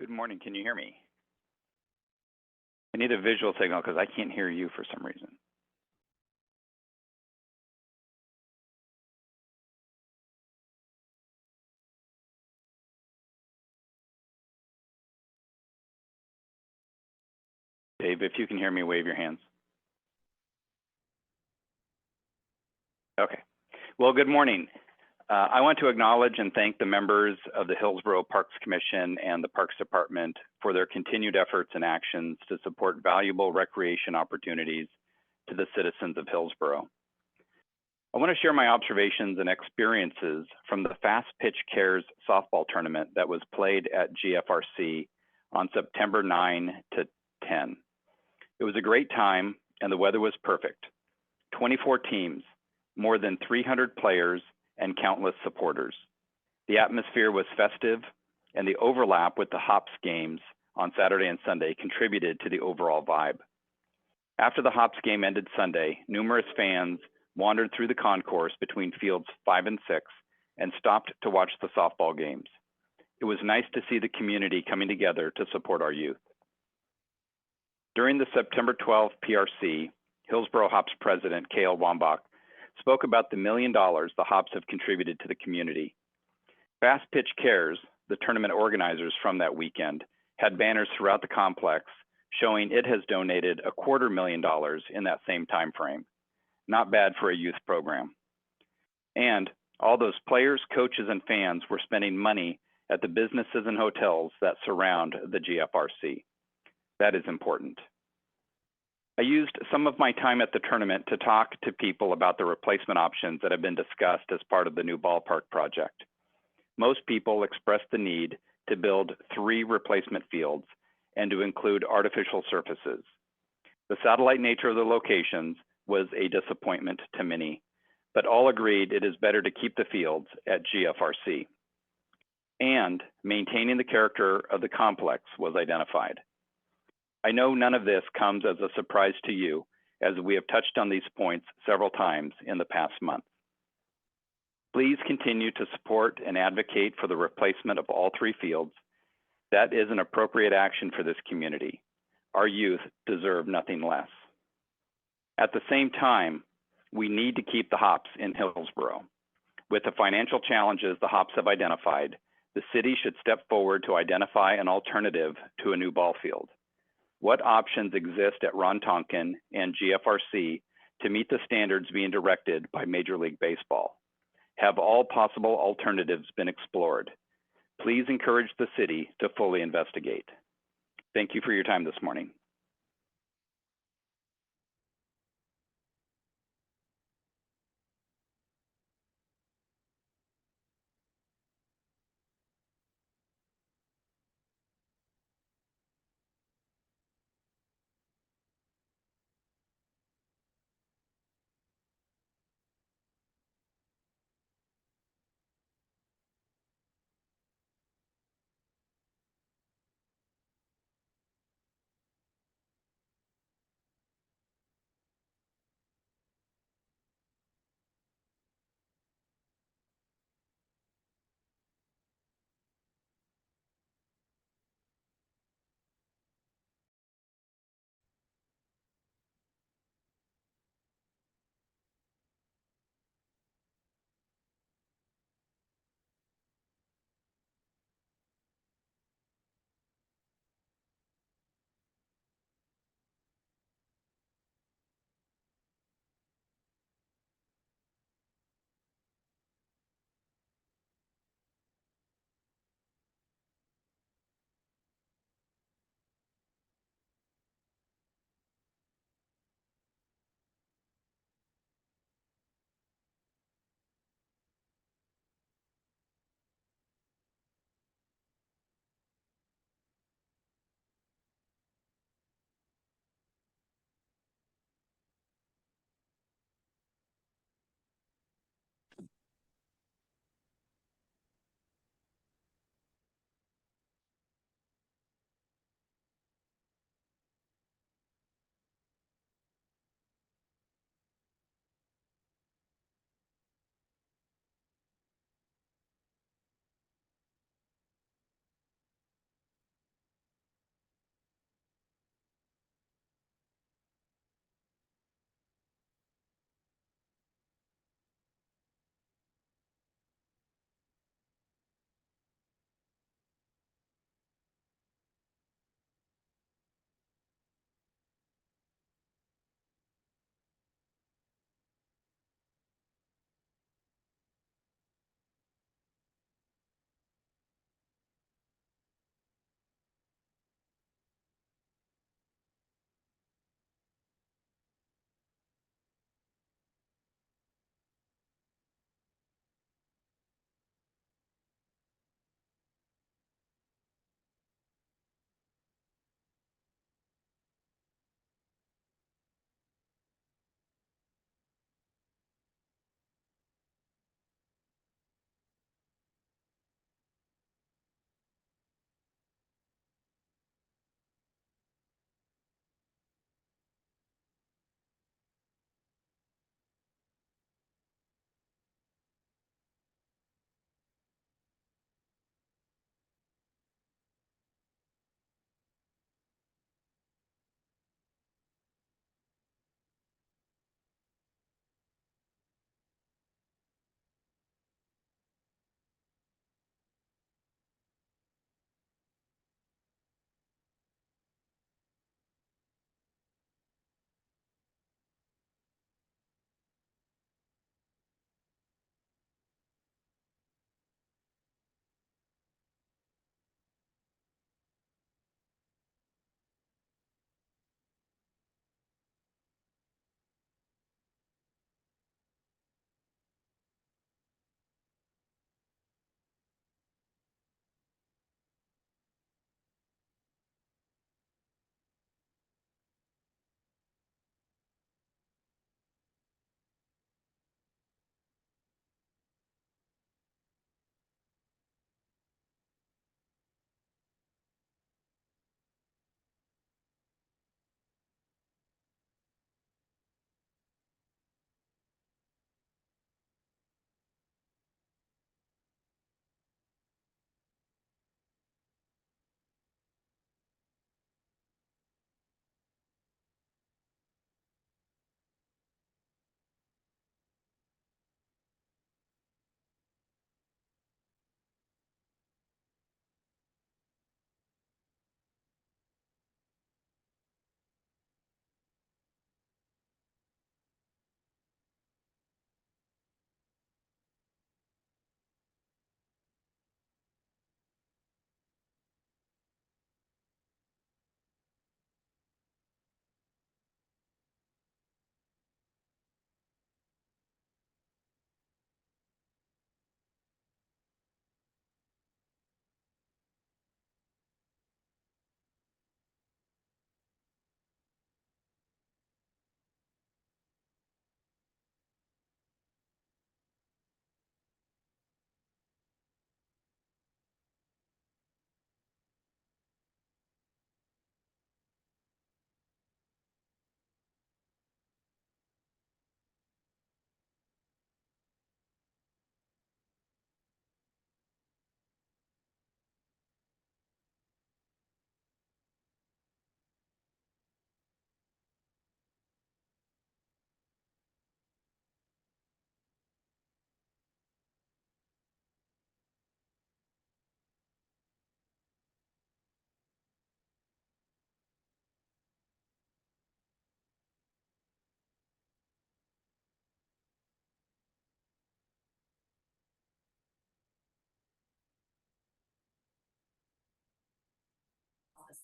Good morning. Can you hear me? I need a visual signal because I can't hear you for some reason. Dave, if you can hear me, wave your hands. Okay. Well, good morning. I want to acknowledge and thank the members of the Hillsborough Parks Commission and the Parks Department for their continued efforts and actions to support valuable recreation opportunities to the citizens of Hillsborough. I want to share my observations and experiences from the Fast Pitch Cares softball tournament that was played at GFRC on September 9 to 10. It was a great time and the weather was perfect. 24 teams, more than 300 players, and countless supporters. The atmosphere was festive, and the overlap with the Hops games on Saturday and Sunday contributed to the overall vibe. After the Hops game ended Sunday, numerous fans wandered through the concourse between fields 5 and 6 and stopped to watch the softball games. It was nice to see the community coming together to support our youth. During the September 12 PRC, Hillsborough Hops president Cale Wambach spoke about the $1 million the Hops have contributed to the community. Fast Pitch Cares, the tournament organizers from that weekend, had banners throughout the complex showing it has donated $250,000 in that same time frame. Not bad for a youth program. And all those players, coaches, and fans were spending money at the businesses and hotels that surround the GFRC. That is important. I used some of my time at the tournament to talk to people about the replacement options that have been discussed as part of the new ballpark project. Most people expressed the need to build 3 replacement fields and to include artificial surfaces. The satellite nature of the locations was a disappointment to many, but all agreed it is better to keep the fields at GFRC. And maintaining the character of the complex was identified. I know none of this comes as a surprise to you, as we have touched on these points several times in the past month. Please continue to support and advocate for the replacement of all 3 fields. That is an appropriate action for this community. Our youth deserve nothing less. At the same time, we need to keep the Hops in Hillsborough. With the financial challenges the Hops have identified, the city should step forward to identify an alternative to a new ball field. What options exist at Ron Tonkin and GFRC to meet the standards being directed by Major League Baseball? Have all possible alternatives been explored? Please encourage the city to fully investigate. Thank you for your time this morning.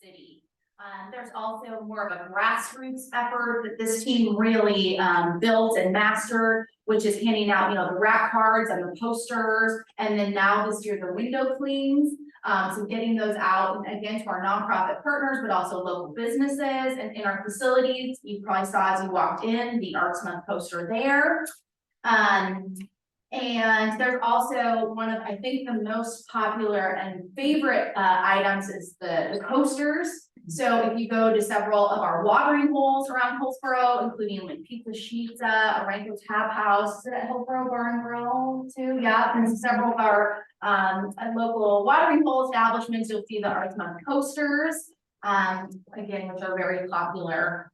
city. There's also more of a grassroots effort that this team really built and mastered, which is handing out, the rack cards and the posters, and then now this year the window cleans. So getting those out again to our nonprofit partners, but also local businesses and in our facilities. You probably saw as you walked in the Arts Month poster there. And there's also one of, I think, the most popular and favorite items is the coasters. So if you go to several of our watering holes around Hillsborough, including like Pizza Pizza, Aranco Tap House, is it at Hillsborough Bar and Grill too? Yeah, and several of our local watering hole establishments, you'll see the Arts Month coasters, again, which are very popular.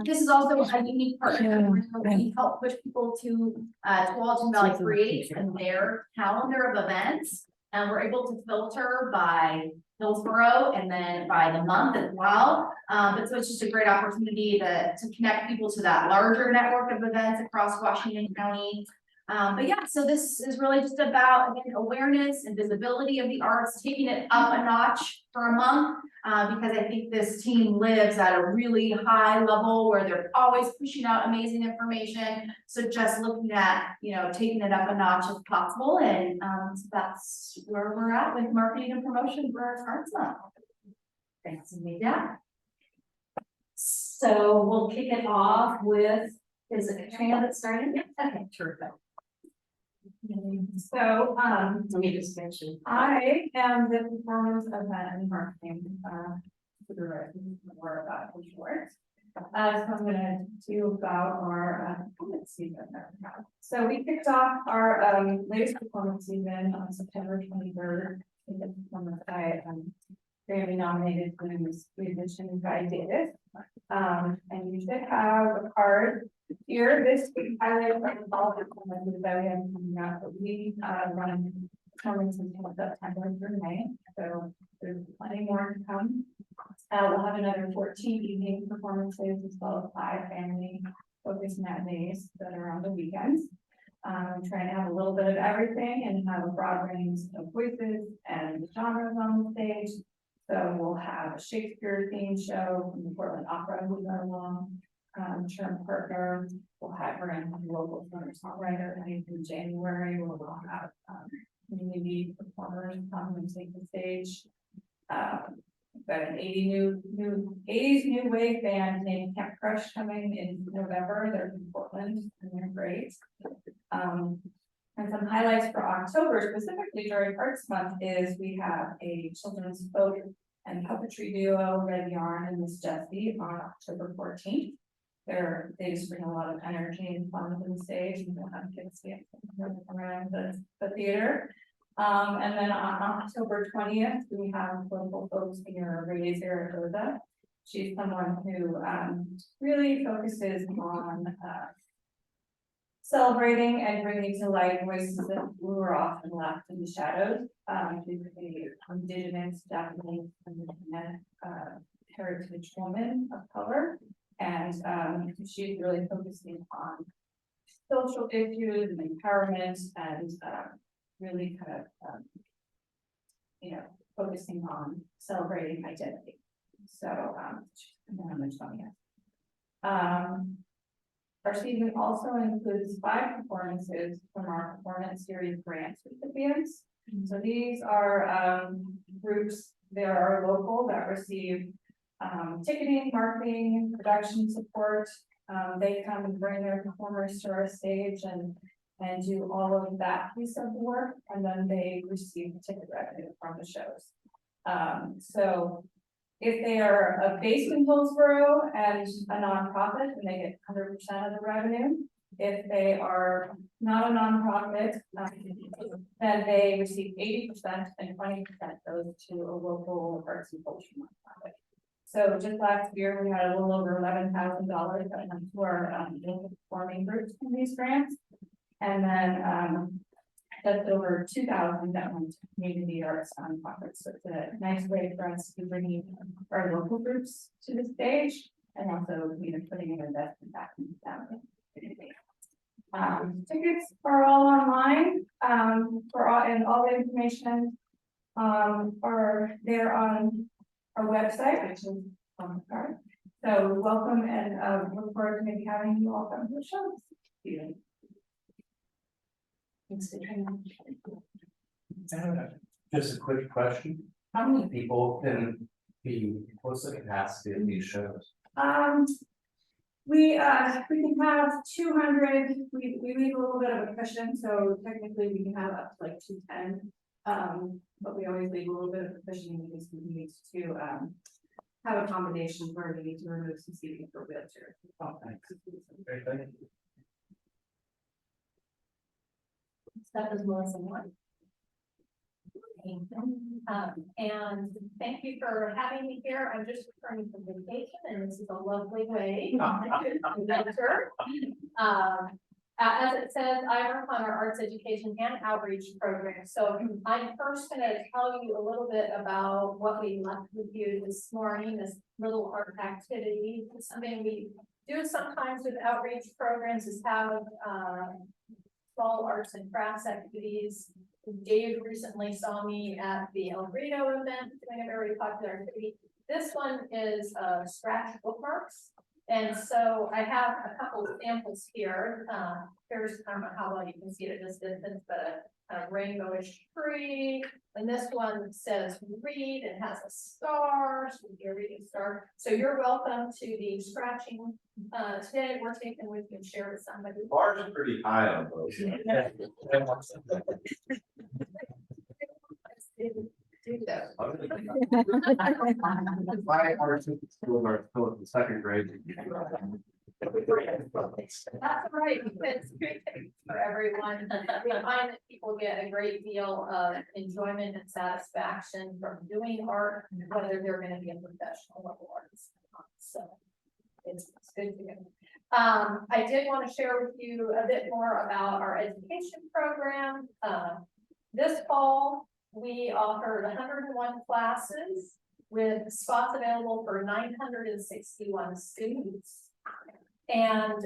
This is also a unique partnership where we help push people to Tualatin Valley Create and their calendar of events. And we're able to filter by Hillsborough and then by the month as well. But so it's just a great opportunity to connect people to that larger network of events across Washington County. But yeah, so this is really just about, again, awareness and visibility of the arts, taking it up a notch for a month, because I think this team lives at a really high level where they're always pushing out amazing information. So just looking at, taking it up a notch if possible. And so that's where we're at with marketing and promotion for our Arts Month. Thanks, Amelia. So we'll kick it off with, is it Katrina that's starting? Okay, terrific. So, let me just mention, I am the performance event and marketing more about short. So I'm going to do about our performance season. So we kicked off our latest performance season on September 23rd. The performance I Grammy nominated for this musician guy Davis. And you should have a card here. This highlights all the performances that we have coming out, but we run performances until September through May, so there's plenty more to come. We'll have another 14 evening performances as well as 5 family focused matinees that are on the weekends. Trying to have a little bit of everything and have a broad range of voices and genres on the stage. So we'll have a Shakespeare themed show from the Portland Opera who's our long term partner. We're gonna have a local singer-songwriter, and in January we'll have community performers come and take the stage. Got an 80s new wave band named Camp Crush coming in November. They're from Portland and they're great. And some highlights for October, specifically during Arts Month, is we have a children's folk and puppetry duo, Red Yarn and Miss Jessie, on October 14th. They just bring a lot of energy and fun to the stage, and we'll have kids around the theater. And then on October 20th, we have local folks here, Renee Zaragoza. She's someone who really focuses on celebrating and bringing to light voices that were often left in the shadows. She's an Indigenous, Japanese, and heritage woman of color, and she's really focusing on social issues and empowerment, and really kind of, focusing on celebrating identity. So, on the 20th. Our season also includes 5 performances from our performance series grants recipients. So these are groups that are local that receive ticketing, marketing, production support. They come and bring their performers to our stage and do all of that piece of the work, and then they receive ticket revenue from the shows. So if they are based in Hillsborough and a nonprofit, then they get 100% of the revenue. If they are not a nonprofit, then they receive 80% and 20% goes to a local arts and culture nonprofit. So just last year, we had a little over $11,000 that went to our local performing groups from these grants. And then that's over 2,000 that went to community arts nonprofits. So it's a nice way for us to bring our local groups to the stage, and also putting an investment back in the family. Tickets are all online. And all the information are there on our website, which is on the card. So welcome and look forward to maybe having you all come to the show. Just a quick question, how many people can be, what's the capacity of these shows? We can have 200, we leave a little bit of a cushion, so technically we can have up to like 210. But we always leave a little bit of a cushion in case we need to have a combination where we need to remove some seating for wheelchairs. Oh, thanks. Great, thank you. That is Melissa Moore. And thank you for having me here. I'm just returning from vacation and this is a lovely way to enter. As it says, I work on our arts education and outreach program. So I'm first going to tell you a little bit about what we left with you this morning, this little art activity. Something we do sometimes with outreach programs is have small arts and crafts activities. Dave recently saw me at the El Grito event doing a very popular activity. This one is scratch bookmarks. And so I have a couple of samples here. Here's, I don't know how well you can see it at this distance, but a rainbowish tree. And this one says read and has a star, so you're reading star. So you're welcome to the scratching today. We're taking with you and share with somebody. Bars are pretty high on those. Do those. My arts schools are still in the second grade. That's right, it's great for everyone. We find that people get a great deal of enjoyment and satisfaction from doing art, whether they're going to be a professional level artist or not. So it's good to go. I did want to share with you a bit more about our education program. This fall, we offered 101 classes with spots available for 961 students. And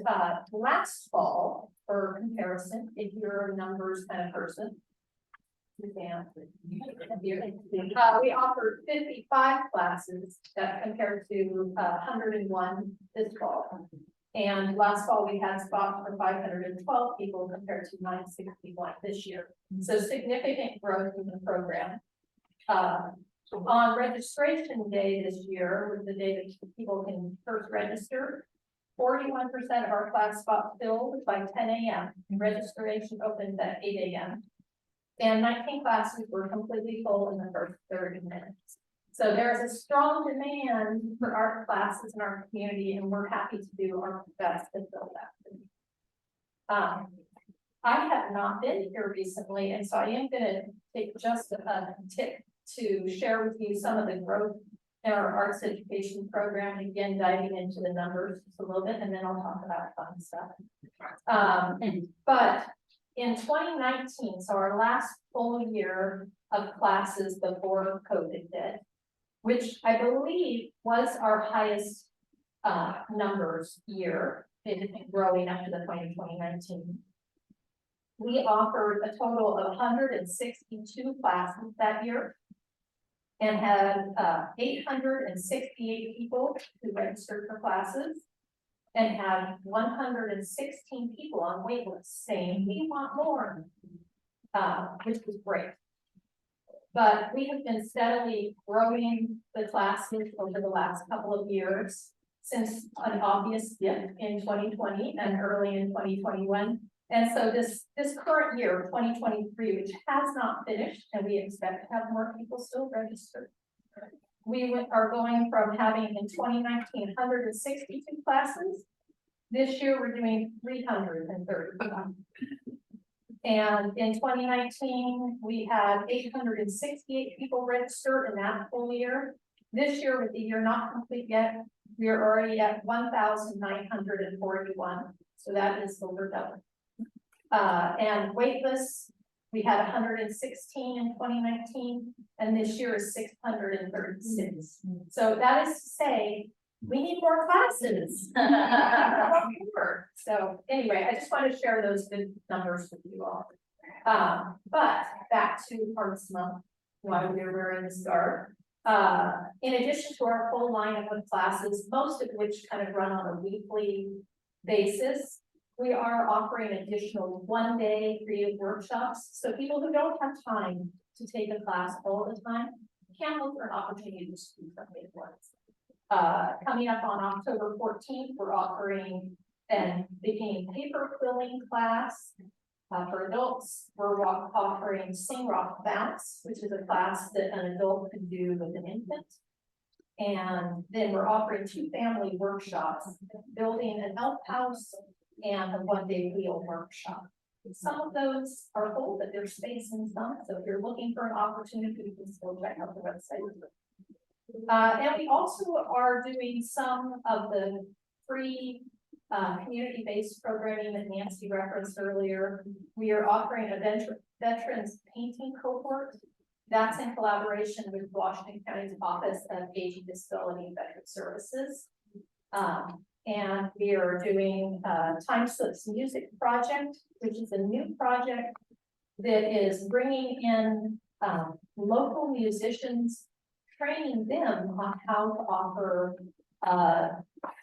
last fall, for comparison, if you're a numbers kind of person, we offered 55 classes that compared to 101 this fall. And last fall, we had spots for 512 people compared to 961 this year. So significant growth in the program. On registration day this year, was the day that people can first register. 41% of our class spots filled by 10 a.m. Registration opened at 8 a.m. And 19 classes were completely full in the first 30 minutes. So there's a strong demand for art classes in our community, and we're happy to do our best to fill that. I have not been here recently, and so I am going to take just a tip to share with you some of the growth in our arts education program, again, diving into the numbers just a little bit, and then I'll talk about fun stuff. But in 2019, so our last full year of classes before COVID hit, which I believe was our highest numbers year, growing up to the point of 2019. We offered a total of 162 classes that year and had 868 people who registered for classes and had 116 people on wait lists saying, we want more, which was great. But we have been steadily growing the classes over the last couple of years since an obvious dip in 2020 and early in 2021. And so this current year, 2023, which has not finished, and we expect to have more people still registered. We are going from having in 2019, 162 classes. This year, we're doing 331. And in 2019, we had 868 people register in that full year. This year, with the year not complete yet, we are already at 1,941. So that is over double. And waitlists, we had 116 in 2019, and this year is 636. So that is to say, we need more classes. So anyway, I just want to share those good numbers with you all. But back to Arts Month, why we're wearing the scarf. In addition to our full lineup of classes, most of which kind of run on a weekly basis, we are offering additional one-day creative workshops. So people who don't have time to take a class all the time can look for an opportunity to do something at once. Coming up on October 14th, we're offering an beginning paper quilling class. For adults, we're offering Sing Rock Bounce, which is a class that an adult can do with an infant. And then we're offering 2 family workshops, building an elf house and a one-day wheel workshop. Some of those are full, but there's space in some, so if you're looking for an opportunity, you can still check out the website. And we also are doing some of the free community-based programming that Nancy referenced earlier. We are offering a veterans painting cohort. That's in collaboration with Washington County's Office of Aging, Disability, and Veteran Services. And we are doing Time Slips Music Project, which is a new project that is bringing in local musicians, training them on how to offer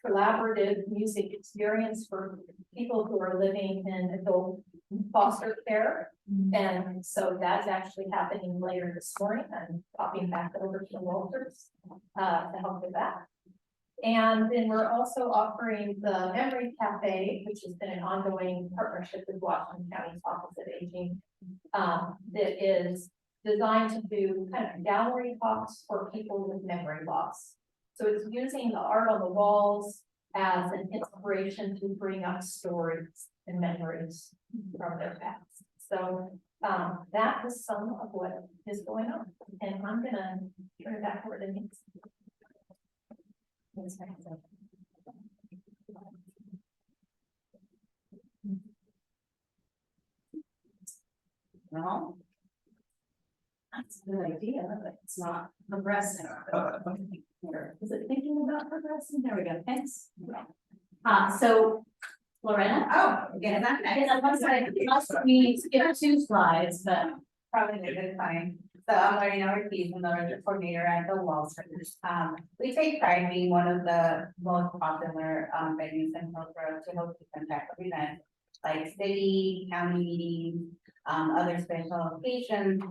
collaborative music experience for people who are living in adult foster care. And so that's actually happening later this morning. I'm popping back over to Walters to help with that. And then we're also offering the Memory Cafe, which has been an ongoing partnership with Washington County's Office of Aging, that is designed to do kind of gallery talks for people with memory loss. So it's using the art on the walls as an inspiration to bring up stories and memories from their past. So that is some of what is going on. And I'm gonna turn it back over to Nancy. Well, that's a good idea, but it's not progressing. Is it thinking about progressing? There we go, thanks. So Lorena? Oh, yeah, that's We skipped 2 slides, but probably a good time. So I'm Lorena Ortiz, I'm the project coordinator at the Walters. We take pride being one of the most popular venues in Hillsborough to host different types of events, like city, county meetings, other special occasions,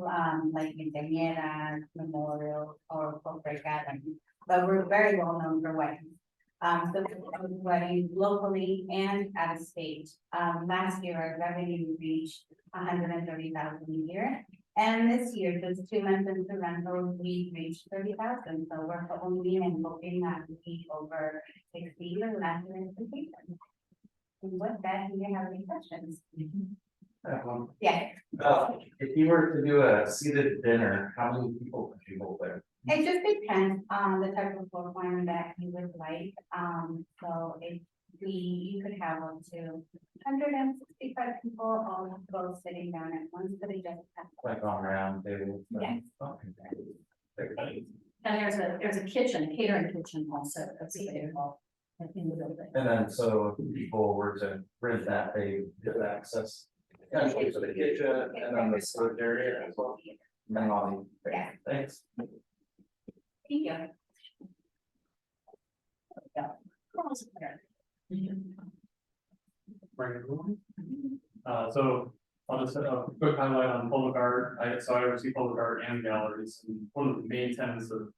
like quinceañeras, memorials, or corporate gatherings. But we're very well known for weddings. So weddings locally and out of state. Last year, our revenue reached 130,000 a year. And this year, just 2 months into rental, we reached 30,000. So we're hoping and hoping that we be over 60 years last year in completion. And with that, do you have any questions? Yeah. If you were to do a seated dinner, how many people would you hold there? It just depends on the type of floor plan that you would like. So if you could have up to 165 people all both sitting down at once, but it just depends. Like on round table? Yes. Okay. and there's a kitchen, catering kitchen also that's available in the building. And then, so if people were to rent that, they get access essentially to the kitchen and then the storage area as well. And then all the, Yeah. thanks. Thank you. Morning, everyone. So I'll just a quick highlight on public art. I oversee public art and galleries, and one of the main tenets of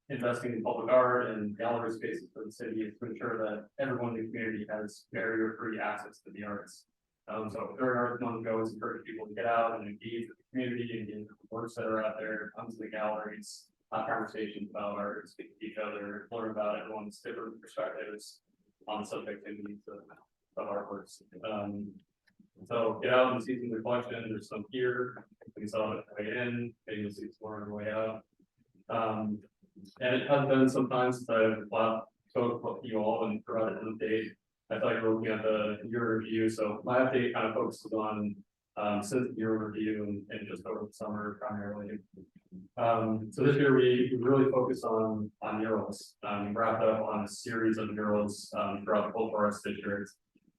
investing in public art and gallery spaces for the city is to ensure that everyone in the community has barrier-free access to the arts. So during Arts Month, we always encourage people to get out and engage with the community, engage with the works that are out there, come to the galleries, have conversations about art, speak to each other, learn about everyone's different perspectives on subjectivities of artworks. So get out and see some of the collection. There's some here. You can saw it way in, maybe you'll see some more on the way out. And it has been some time since I've spoke with you all and provided an update. I thought you were looking at the year review, so my update kind of focuses on since the year review and just over the summer primarily. So this year we really focused on murals. We wrapped up on a series of murals throughout the whole Forest District.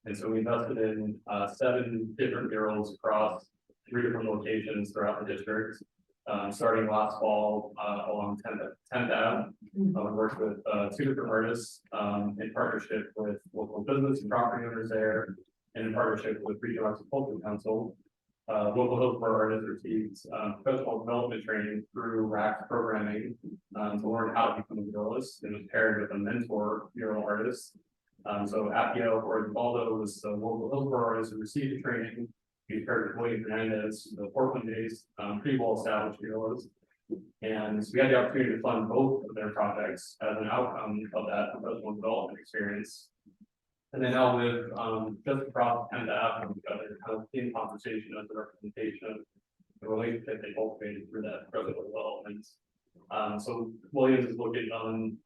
And so we invested in 7 different murals across 3 different locations throughout the district. starting last fall, along 10th Ave. We worked with, 2 different artists, in partnership with local business and property owners there, and in partnership with Regional Agricultural Council. Local Hillsborough artists received, professional development training through RAC programming, to learn how to become a muralist, and was paired with a mentor mural artist. So Appio or Baldo was the local Hillsborough artist who received the training. He was paired with William Hernandez, the Portland-based, pretty well-established muralist. And we had the opportunity to fund both of their projects as an outcome of that professional development experience. And they now live, just across 10th Ave from each other, kind of in conversation as a representation of the relationship they cultivated through that professional development. So Williams is located on,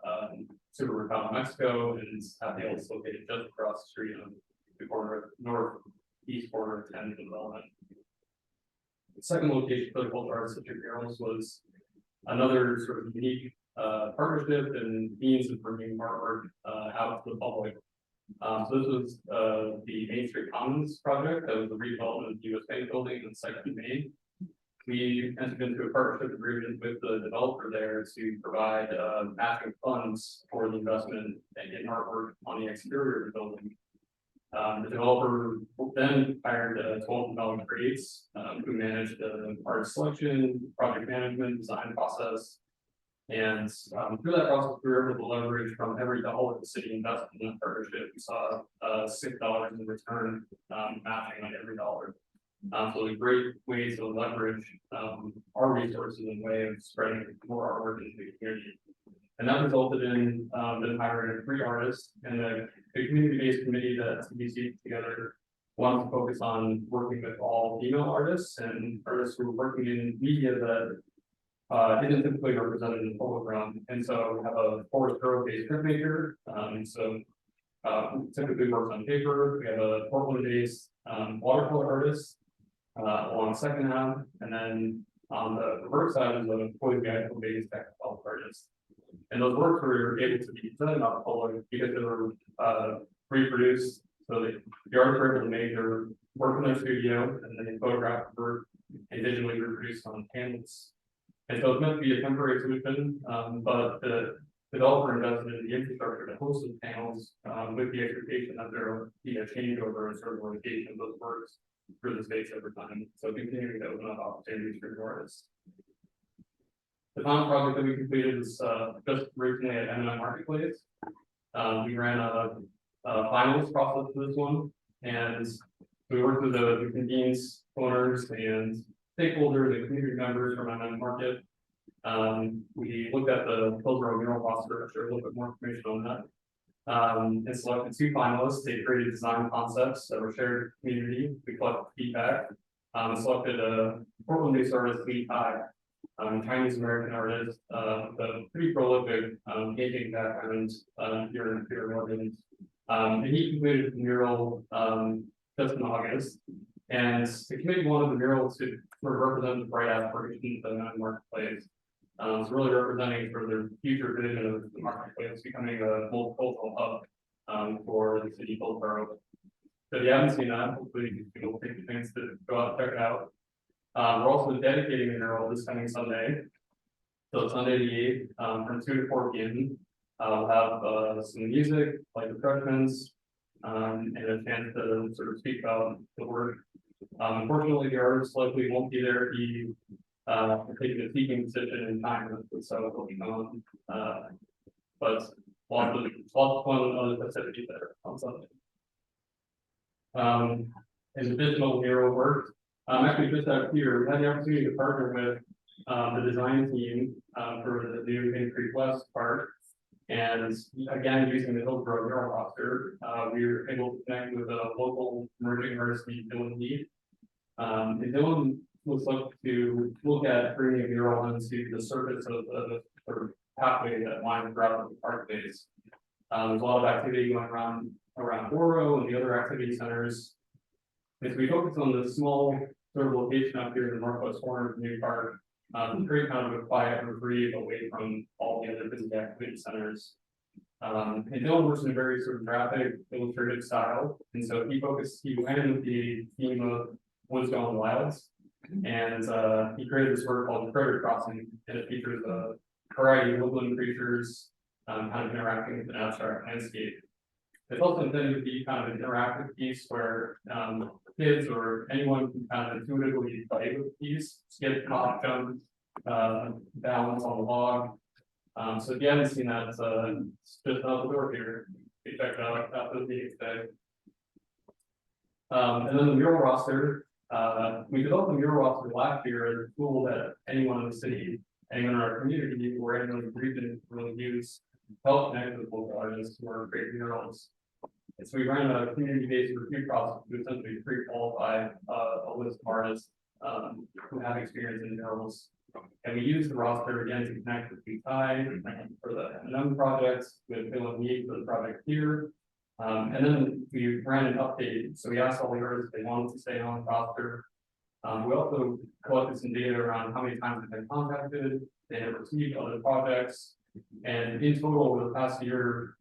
Super Mercado, Mexico, and Appio is located just across the street on the corner, northeast corner of 10th development. The second location for the Cultural Arts District Murals was another sort of unique partnership and means of bringing artwork out to the public. So this was the Main Street Commons project. That was the redevelopment of the US Bank building in 2nd Main. We entered into a partnership agreement with the developer there to provide matching funds for the investment in artwork on the exterior of the building. The developer then hired 12 development trades who managed the art selection, project management, design process. And through that process, we were able to leverage from every dollar the city invested in that partnership. We saw $6 in return matching on every dollar. So a great way to leverage our resources in a way of spreading more artwork into the community. And that resulted in them hiring 3 artists and a community-based committee that CBC together wanted to focus on working with all female artists and artists who were working in media that isn't typically represented in the public realm. And so we have a Forest Grove-based printmaker. Typically works on paper. We have a Portland-based watercolor artist along 2nd Ave, and then on the reverse side is a Boise-based technical artist. And those works were able to be presented on the public because they were reproduced. So the artists were able to make their work in their studio, and then they photographed the work and digitally reproduced on panels. And so it's meant to be a temporary solution, but the developer invested in the infrastructure to host the panels with the expectation that there will be a changeover in sort of rotation of those works through the space over time. So continuing to open up opportunities for the artists. The final project that we completed was just recently at M&M Marketplace. We ran a finals process for this one, and we worked with the convenience owners and stakeholders and community members from M&M Market. We looked at the Hillsborough mural roster. I'll share a little bit more information on that. And selected 2 finalists. They created design concepts that were shared with the community. We collected feedback. Selected a Portland-based artist, Lee Tai, Chinese American artist, with a pretty prolific painting background here in Oregon. And he completed the mural just in August. And the committee wanted the mural to sort of represent the bright aspirations of the marketplace. It's really representing for their future vision of the marketplace becoming a multicultural hub for the city of Hillsborough. So if you haven't seen that, hopefully you'll take the chance to go out and check it out. We're also dedicating the mural this coming Sunday. So Sunday the 8th, from 2 to 4 p.m. We'll have some music, like refreshments, and a chance to sort of speak about the work. Unfortunately, the artist likely won't be there. He taking a speaking position in time, so it will be gone. But lots of fun and other festivities there on Sunday. And additional mural work. Actually, just out here, we had the opportunity to partner with the design team for the new Main Street West Park. And again, using the Hillsborough mural roster, we were able to connect with a local emerging artist named Dylan Mead. And Dylan was looking to look at bringing a mural into the surface of the sort of pathway that winds throughout the park base. There's a lot of activity going around Oro and the other activity centers. As we focus on the small sort of location up here in the northwest corner of the new park, to create kind of a quiet reprieve away from all the other busy activity centers. And Dylan works in a very sort of graphic, illustrative style. And so he went with the theme of Woods Gone Wilds. And he created this work called Predator Crossing, and it features a variety of woodland creatures kind of interacting with an abstract landscape. It's also intended to be kind of an interactive piece where kids or anyone can kind of intuitively play with the piece, skip, hop, jump, balance on the log. So if you haven't seen that, it's just out the door here. You check it out after the meeting today. And then the mural roster, we developed the mural roster last year as a tool that anyone in the city, anyone in our community, or anyone in the region can really use to help connect with local artists who are creating murals. And so we ran a community-based review process to essentially pre-qualify a list of artists who have experience in murals. And we used the roster again to connect with Ty for the M&M projects, with Bill and me for the project here. And then we ran an update. So we asked all the artists if they wanted to stay on the roster. We also collected some data around how many times they've been contacted, they have received other projects. And in total, over the past year,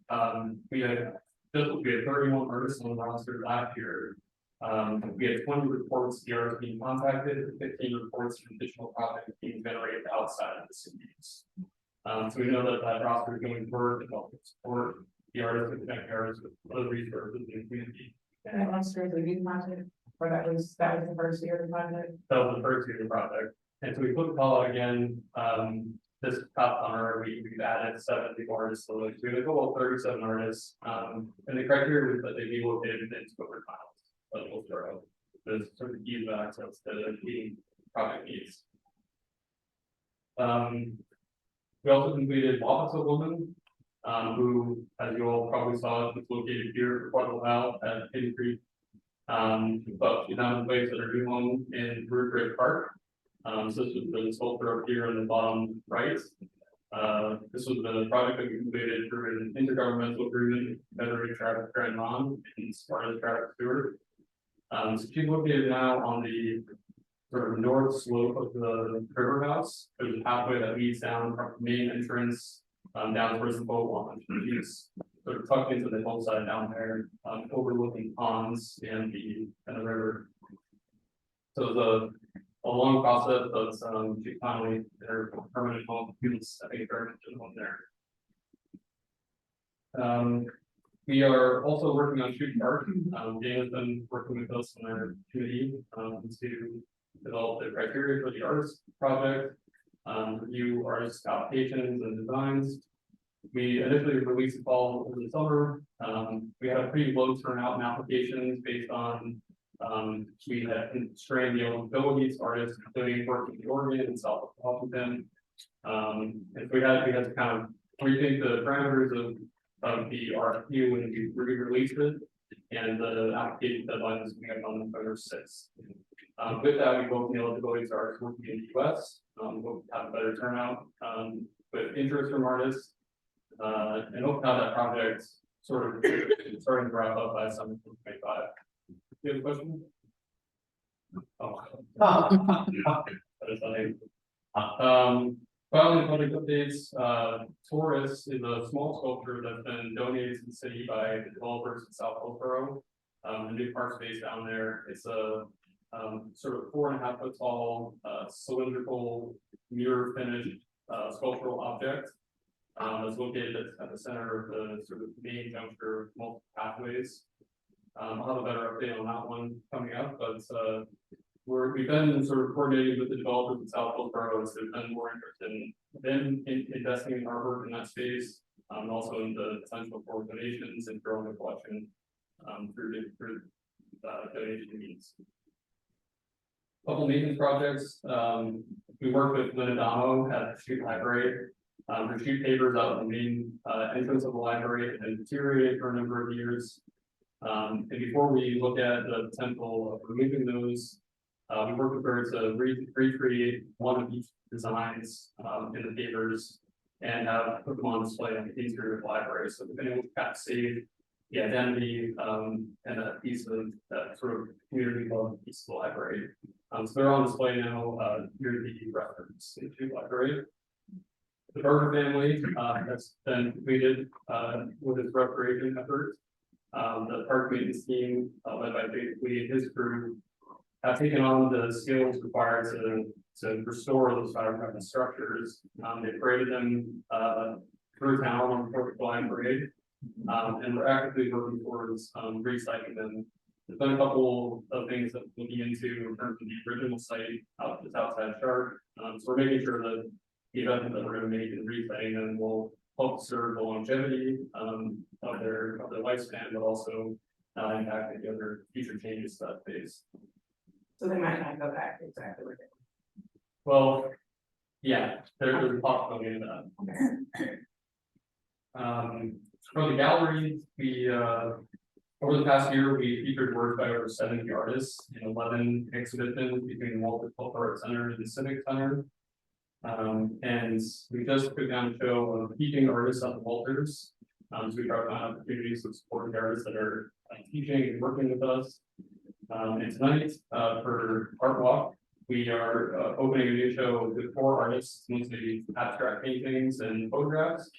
we had 31 artists on the roster last year. We had 20 reports the artists being contacted, 15 reports of additional projects being generated outside of the cities. So we know that roster is going forward to help support the artists and connect artists with other resources in the community. And that last year, the youth project, or that was the first year of the project. That was the first year of the project. And so we put the call out again, this past summer, we've added 70 artists. So we have a total of 37 artists. And the criteria was that they be located within scope miles of Hillsborough. There's sort of ease of access to meeting project needs. We also completed Wapito Woman, who, as you all probably saw, was located here for quite a while at Hidden Creek. But she's now in place at her new home in Root Bridge Park. So this was the sculpture up here in the bottom right. This was the project that we completed through an intergovernmental agreement, Federated Travis Grand Mon and Sparta Travis Stewart. So she's located now on the sort of north slope of the river house. There's a pathway that leads down from the main entrance down towards the boat launch. She's sort of tucked into the hillside down there, overlooking ponds and the river. So the a long process, but she finally their permanent home. I think permanent home there. We are also working on Shoot Park. Dan has been working with us on our committee to develop the criteria for the artist project, review artist applications and designs. We initially released the fall over the summer. We had a pretty low turnout in applications based on we had constrained the eligibility artists, including working in Oregon and South Washington. And we had to kind of rethink the parameters of the RFQ when we re-released it, and the application deadline is coming up on November 6th. With that, we hope the eligibility artists working in the US, hope to have a better turnout with interest from artists, and hope to have that project sort of starting to wrap up by summer 2025. You have a question? Oh. That is funny. Finally, public updates. Taurus is a small sculpture that's been donated to the city by the developers in South Hillsborough. The new park space down there. It's a sort of 4.5 foot tall, cylindrical, mirror finished sculptural object. That's located at the center of the sort of main juncture of multiple pathways. I'll have a better update on that one coming up, but we've been sort of coordinating with the developers in South Hillsborough, so there's been more interest in investing in artwork in that space, and also in the potential for donations and growing the collection through donation needs. Couple maintenance projects. We worked with Lynn Adamo at the Shoot Library. The shoot papers out in the main entrance of the library and deteriorated for a number of years. And before we look at the potential of removing those, we worked with her to recreate one of each designs in the papers and put them on display on the interior of the library. So we've been able to kind of save the identity and a piece of that sort of community love piece of the library. So they're on display now near the reference into the library. The Burger family has been completed with its restoration efforts. The park maintenance team led by Jake Lee and his crew have taken on the skills required to restore those firefighting structures. They've created them, through town on Fourth of July parade. And we're actively working towards, recycling them. There's been a couple of things that we'll be into in terms of the original site out just outside Sharp. So we're making sure that the investment that we're gonna make in recycling them will help serve the longevity, of their lifespan, but also impact any other future changes to that phase. So they might not go back exactly where they Well, yeah, there's a possibility of that. For the gallery, we, over the past year, we featured work by over 70 artists in 11 exhibitions between the Walter Folk Art Center and the Civic Center. And we just put down a show of teaching artists at the Walters. So we try to find opportunities to support the artists that are teaching and working with us. And tonight, for Art Walk, we are opening a new show with 4 artists, mostly abstract paintings and photographs.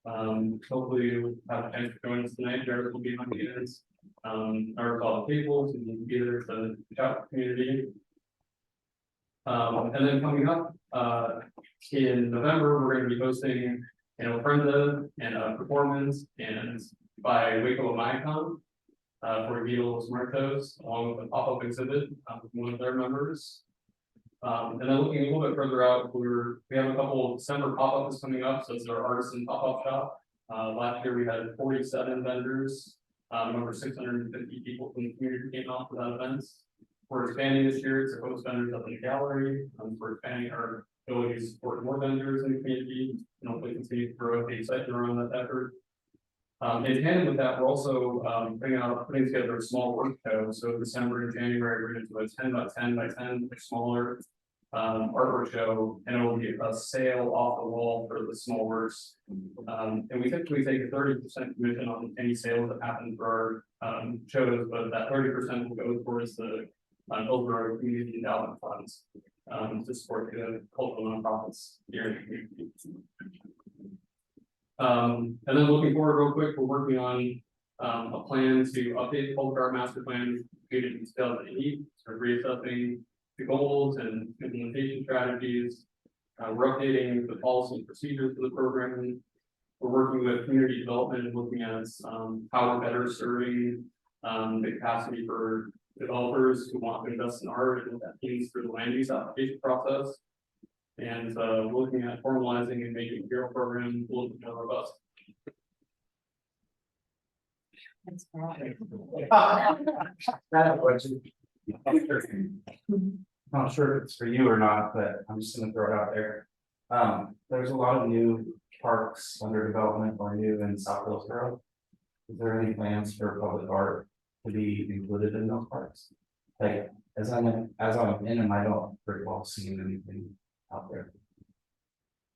Hopefully you'll have a chance to join us tonight. Jared will be on the ends. Our call tables and be there to chat with the community. And then coming up, in November, we're going to be hosting an ofrenda and a performance and by Waco Mycon for Beatles Muertos, along with a pop-up exhibit with one of their members. And then looking a little bit further out, we have a couple of December pop-ups coming up, so it's our artisan pop-up shop. Last year we had 47 vendors, over 650 people from the community came out for that event. We're expanding this year to host vendors up in the gallery. We're expanding our ability to support more vendors in the community and hopefully continue to grow the excitement around that effort. In tandem with that, we're also putting together a small work show. So December and January, we're going to do a 10 by 10 by 10 smaller artwork show, and it will be a sale off the wall for the small works. And we typically take a 30% commission on any sales that happen for our shows, but that 30% will go towards the overall community endowment funds to support the cultural nonprofits here in the community. And then looking forward real quick, we're working on a plan to update the public art master plan created in 2008, sort of reassessing the goals and implementation strategies. We're updating the policy and procedures for the program. We're working with community development and looking at how we're better serving the capacity for developers who want to invest in art and what that means through the land use application process. And looking at formalizing and making the Hero program a little bit more robust. Not sure if it's for you or not, but I'm just gonna throw it out there. There's a lot of new parks under development or new in South Hillsborough. Is there any plans for public art to be included in those parks? Like, as I'm in them, I don't recall seeing anything out there.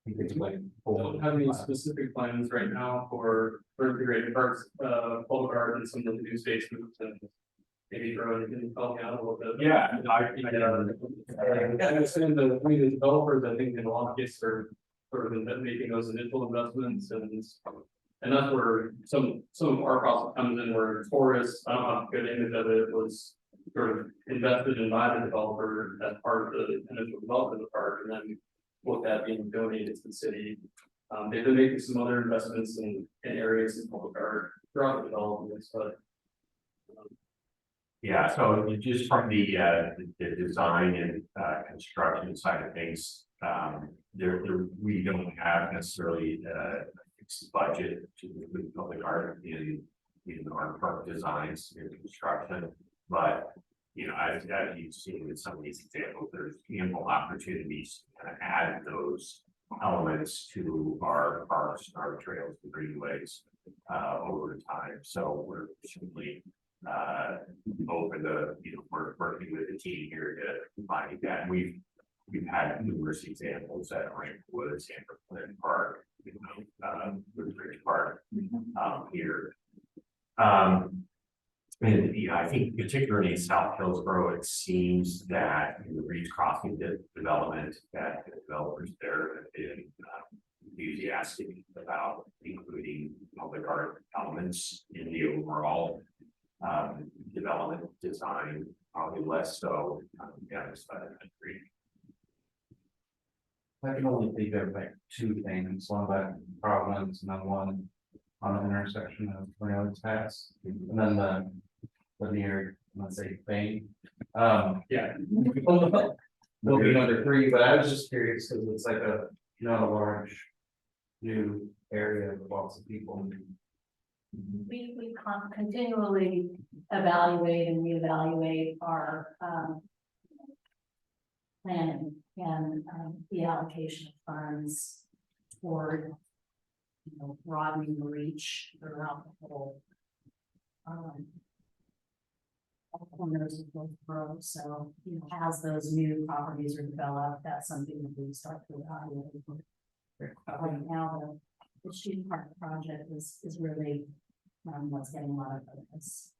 I think it's like. Don't have any specific plans right now for integrated parks, public art and some of the new spaces and maybe grow and help me out a little bit. Yeah, I understand the developers, I think in a lot of cases are sort of making those initial investments and that's where some of our process comes in where tourists, I don't have a good image of it, was sort of invested in by the developer as part of the initial development of the park and then looked at being donated to the city. They've been making some other investments in areas in public art throughout the development, but. yeah, so just from the design and construction side of things, we don't have necessarily a fixed budget to include public art in our park designs and construction, but you know, as you've seen in some of these examples, there's ample opportunities to kind of add those elements to our parks, our trails, and greenways over time. So we're certainly open to, you know, we're working with the team here to find that. We've had numerous examples at Rankwood, Sandra Flynn Park, you know, Woodbridge Park here. And you know, I think particularly in South Hillsborough, it seems that in the Reeds Crossing development, that the developers there have been enthusiastic about including public art elements in the overall development design, probably less less so on the other side of the country. I can only think of like two things, one about Providence and then one on the intersection of Cornelius Pass. And then the near, let's say, Spain. Yeah. There'll be another three, but I was just curious because it's like a, not a large new area with lots of people. We continually evaluate and reevaluate our, planning and, the allocation of funds toward, broadening the reach throughout the whole, all corners of Hillsborough. So, as those new properties are developed, that's something that we start to evaluate. Right now, the Shooting Park project is really, what's getting a lot of focus.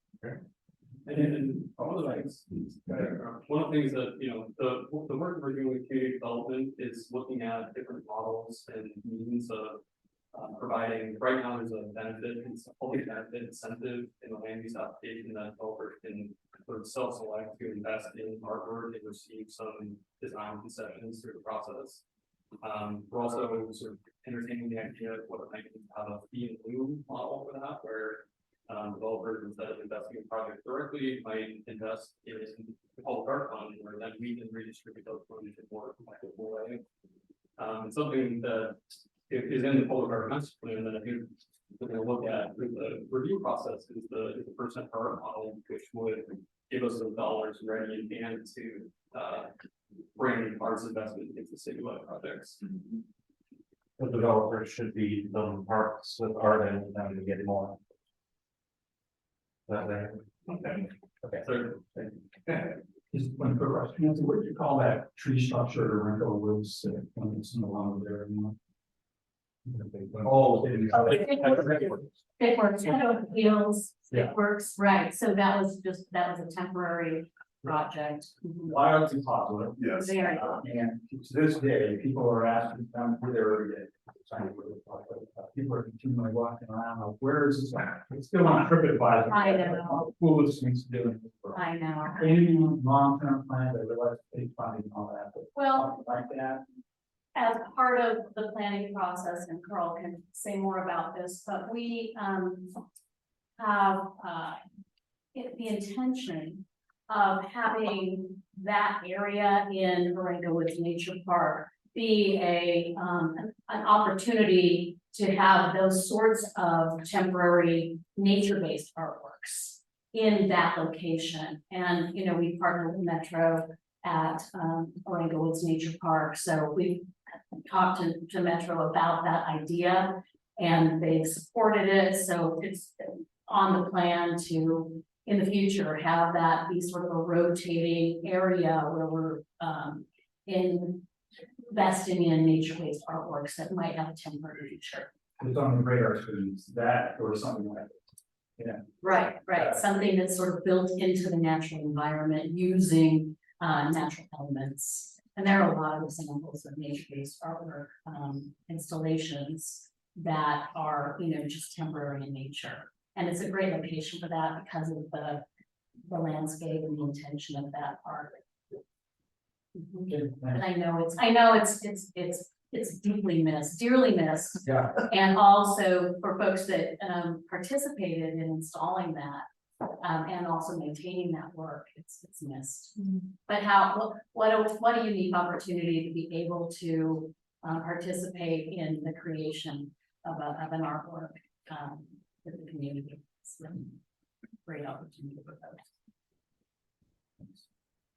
And one of the things, that, the work we're doing with community development is looking at different models and means of. Providing, right now there's a benefit, it's a public benefit incentive in the land use application that developers can sort of self-select to invest in artwork and receive some design concessions through the process. We're also sort of entertaining the idea of what it might be to have a fee in lieu model for that, where developers, instead of investing in projects directly, might invest in the public art fund, where then we can redistribute those funds in a more equitable way. Something that is in the public art master plan, and then I think we're going to look at through the review process is the percent per art model, which would give us those dollars ready in hand to bring arts investment into citywide projects. The developers should be building parks with art and them to get more. That there. Okay. Okay. So, Just one quick question, Nancy, what do you call that tree structure or rental woods when it's no longer there anymore? Oh. It works, Fields, Yeah. it works, right, so that was a temporary project. Wildly popular. Yes. Very. And to this day, people are asking them where they're every day. People are continually walking around, like, where is this at? It's still on TripAdvisor. I know. Coolest things to do. I know. Any long-term plan, they realize they funding and all that, but Well, like that. as part of the planning process, and Carl can say more about this, but we have the intention of having that area in Marengo Woods Nature Park be an opportunity to have those sorts of temporary nature-based artworks in that location. And, we partner with Metro at Marengo Woods Nature Park. So we talked to Metro about that idea and they've supported it. So it's on the plan to, in the future, have that be sort of a rotating area where we're investing in nature-based artworks that might have a temporary future. It's on the radar screens, that or something like that. Right, something that's sort of built into the natural environment using natural elements. And there are a lot of examples of nature-based artwork installations that are, just temporary in nature. And it's a great location for that because of the landscape and the intention of that art. And I know it's deeply missed, dearly missed. Yeah. And also for folks that participated in installing that and also maintaining that work, it's missed. But what a unique opportunity to be able to participate in the creation of an artwork with the community. It's a great opportunity for folks.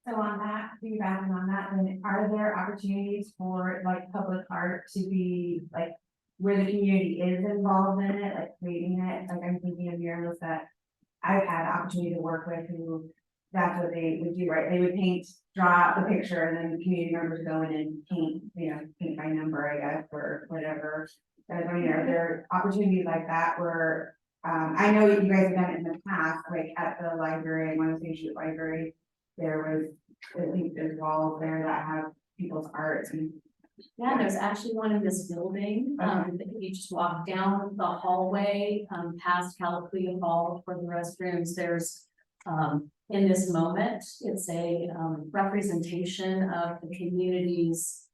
So on that, piggybacking on that, then are there opportunities for like public art to be like where the community is involved in it, like creating it? Like I'm thinking of murals that I've had opportunity to work with who that's what they would do, right? They would draw the picture and then the community members go in and paint by number, I guess, or whatever. So I mean, are there opportunities like that where I know you guys have done it in the past, like at the library, I want to say Shoot Library. There was, I think there's walls there that have people's art and. Yeah, there's actually one in this building, that you just walk down the hallway, past Calapooya Hall for the restrooms, there's in this moment. It's a representation of the community's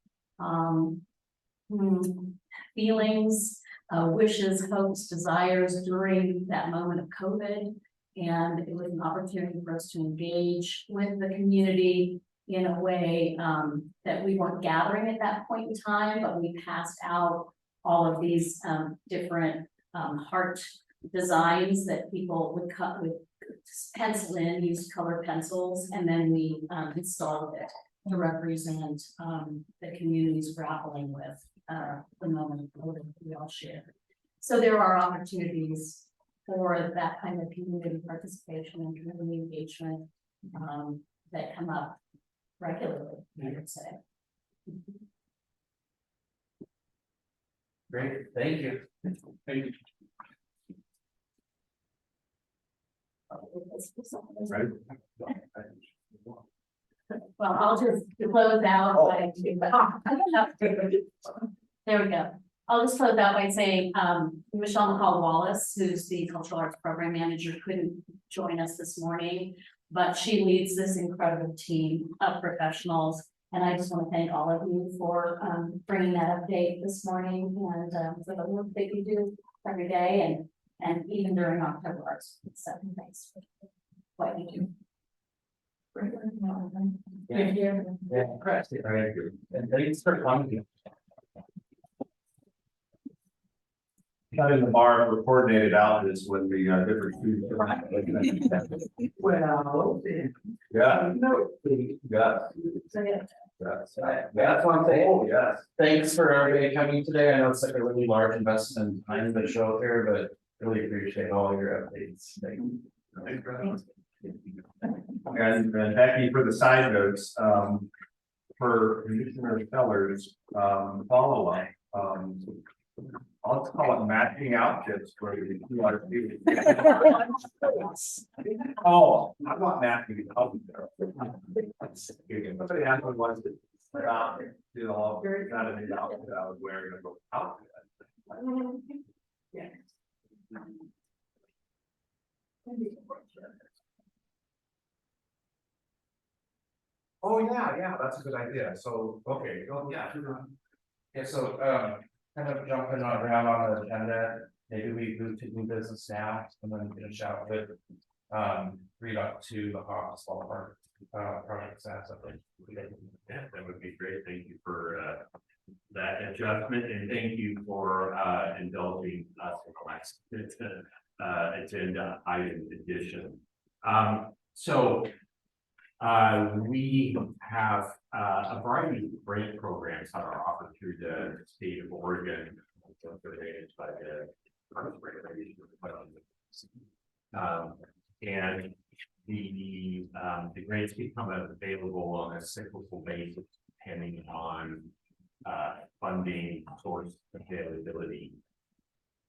feelings, wishes, hopes, desires during that moment of COVID. And it was an opportunity for us to engage with the community in a way that we weren't gathering at that point in time, but we passed out all of these different heart designs that people would cut with pencil in, used colored pencils, and then we installed it to represent the community's grappling with the moment of COVID that we all share. So there are opportunities for that kind of community participation and community engagement that come up regularly, I would say. Great, thank you. Thank you. Right? Well, I'll just close out by. There we go. I'll just close out by saying, Michelle McCall Wallace, who's the Cultural Arts Program Manager, couldn't join us this morning, but she leads this incredible team of professionals. And I just want to thank all of you for bringing that update this morning and for the work that you do every day and even during October Arts. So thanks for what you do. Thank you. Yeah, correct. All right, and thanks for coming. Not in the bar for coordinated outfits when the different students. Well. Yeah. No. Yeah. That's what I'm saying. Oh, yes. Thanks for everybody coming today. I know it's like a really large investment in time to show up here, but really appreciate all your updates. Thank you. Thanks for having us. And Becky, for the side notes, for Commissioner Feller's follow-up, I'll just call it matching outfits for the 2 other people. Oh, I'm not matching outfits. Somebody asked me once to do the whole, not a new outfit I was wearing, I go outfit. Yeah. Oh, yeah, that's a good idea. So, okay, yeah. Yeah, so kind of jumping around on the agenda, maybe we move to new business now and then finish out with read up to the Hawks Ballpark project status update. Yeah, that would be great. Thank you for that adjustment, and thank you for indulging us in the last agenda item addition. So we have a variety of grant programs that are offered through the state of Oregon, managed by the Parks Regulation. And the grants become available on a cyclical basis depending on funding source availability.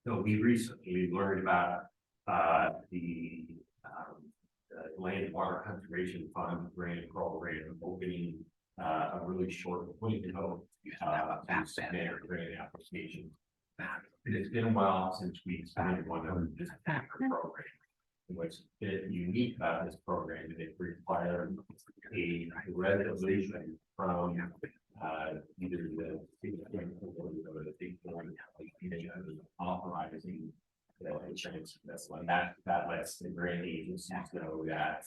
So we recently learned about the Land and Water Conservation Fund grant program opening a really short window to submit a grant application. It's been a while since we submitted one of this program. What's unique about this program is it required a resolution from either the state or the state authorizing the insurance. That lets the grant agencies know that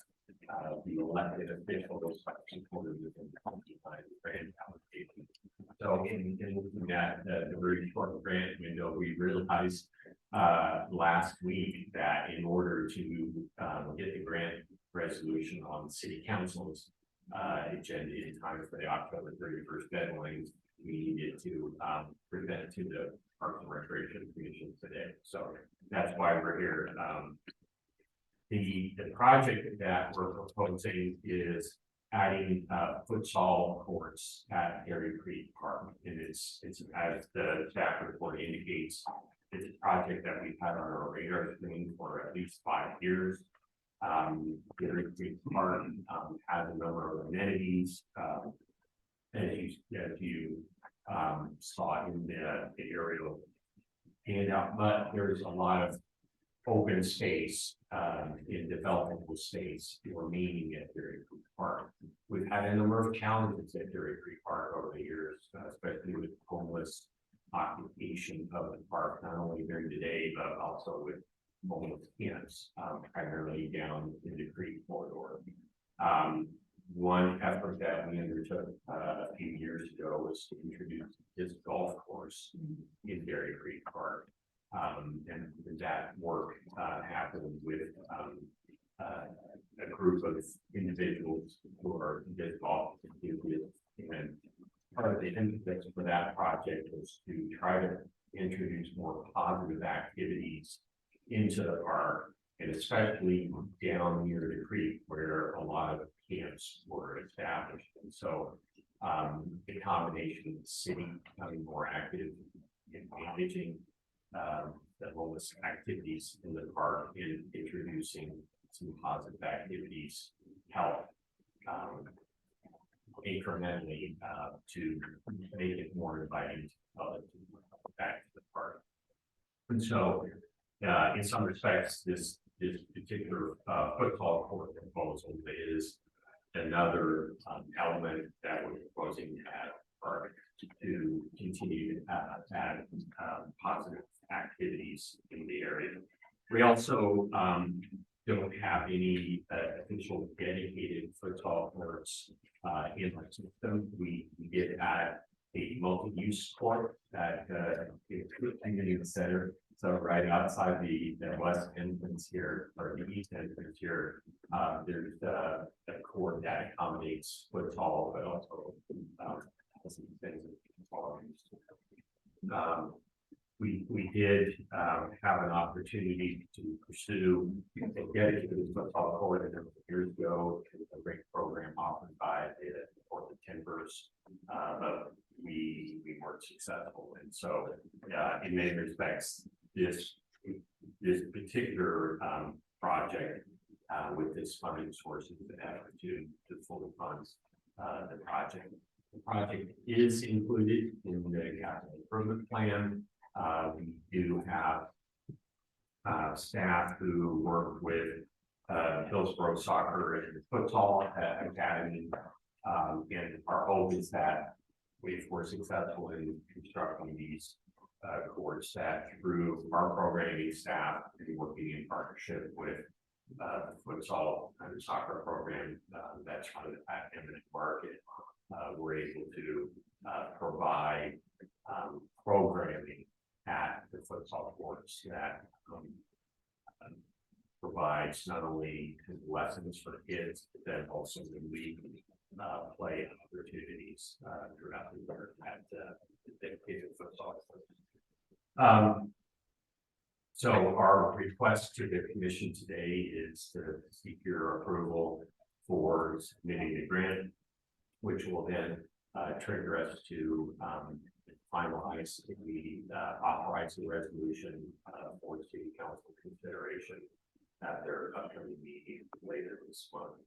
the elected officials supported within the grant application. So in looking at the very short grant window, we realized last week that in order to get the grant resolution on city council's agenda in time for the October 31st deadline, we needed to present it to the Parks and Recreation Commission today. So that's why we're here. The project that we're proposing is adding futsal courts at Dairy Creek Park, and it's as the staff report indicates, it's a project that we've had on our radar screen for at least 5 years. Dairy Creek Park has a number of amenities, as you saw in the aerial handout, but there's a lot of open space, in developable space remaining at Dairy Creek Park. We've had a number of challenges at Dairy Creek Park over the years, especially with homeless occupation of the park, not only during the day, but also with homeless camps, primarily down in the creek corridor. One effort that we undertook a few years ago was to introduce this golf course in Dairy Creek Park. And that work happened with a group of individuals who are this golf enthusiasts. And part of the impetus for that project was to try to introduce more positive activities into the park, and especially down near the creek where a lot of camps were established. And so the combination of the city becoming more active in managing the homeless activities in the park and introducing some positive activities help incrementally to make it more inviting to the public to back to the park. And so in some respects, this particular football court proposal is another element that we're proposing to add to continue to add positive activities in the area. We also don't have any official dedicated futsal courts in our system. We did add a multi-use court that is in the center. So right outside the west entrance here, or the east entrance here, there's a court that accommodates futsal, but also some things that we did have an opportunity to pursue a dedicated futsal court a number of years ago. It was a great program offered by the Portland Timbers, but we weren't successful. And so in many respects, this particular project with this funding source is an effort to fully fund the project. The project is included in the capital improvement plan. We do have staff who work with Hillsborough Soccer and Futsal Academy, and our hope is that if we're successful in constructing these courts, that through our programming staff and working in partnership with the futsal and soccer program that's kind of the academic market, we're able to provide programming at the futsal courts that provides not only lessons for kids, but then also the league play opportunities throughout the year at the dedicated futsal. So our request to the commission today is to seek your approval for submitting the grant, which will then trigger us to finalize the authorize the resolution for city council consideration at their upcoming meeting later this month.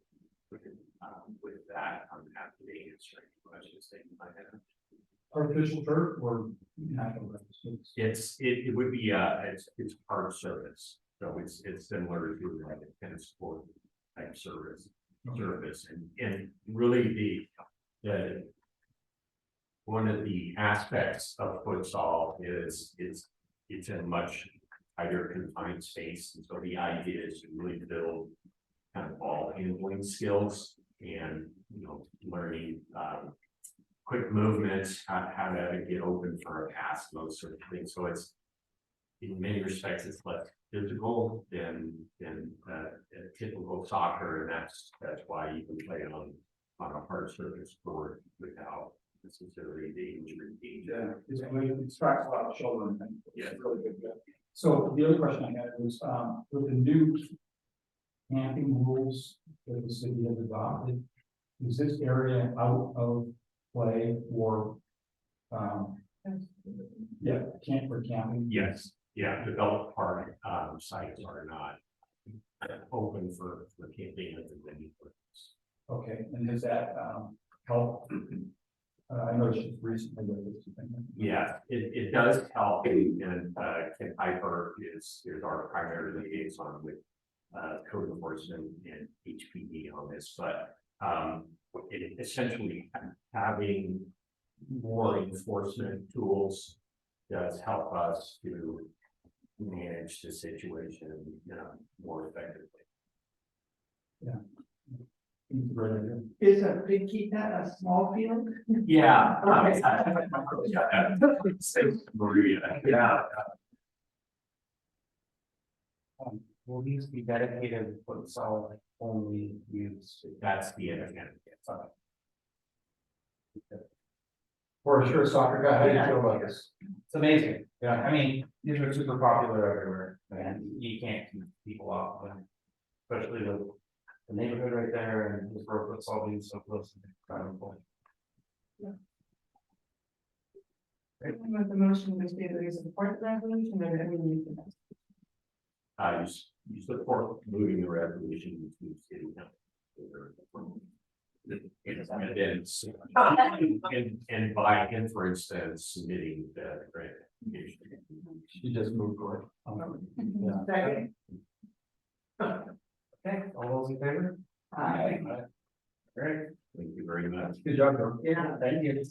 With that, I'm happy to answer any questions that you might have. Artificial turf or natural grass? It would be it's hard service, so it's similar to like a tennis court type service and really the one of the aspects of futsal is it's in much tighter confined space, and so the idea is to really build kind of ball handling skills and learning quick movements, how to get open for a pass, those sort of things. So it's in many respects it's less physical than typical soccer, and that's why you can play it on a hard surface court without necessarily the injury danger. Yeah, it strikes a lot of children. And Yeah, it's really good. So the other question I had was with the new camping rules that the city has adopted, is this area out of play for camping? Yes, yeah, developed park sites are not open for camping at the venue. Okay, and does that help I know it's just recently. Yeah, it does help, and Ken Piper is our primary liaison with code enforcement and HPD on this, but it essentially having more enforcement tools does help us to manage the situation more effectively. Is a big keep that a small field? Yeah. Yeah. Will these be dedicated for solid only use? That's the intent. For sure, soccer guy, how do you feel about this? It's amazing. Yeah, I mean, these are super popular everywhere and you can't keep people off of them. Especially the neighborhood right there and this road that's all being so close to the crowd point. With the motion, we say that we support the resolution, or that we need to. You support moving the resolution to city council. And by inference, then submitting the grant. She just moved forward. Second. Okay, all those in favor? Aye. Great, Thank you very much. good job, Joe. Yeah, thank you.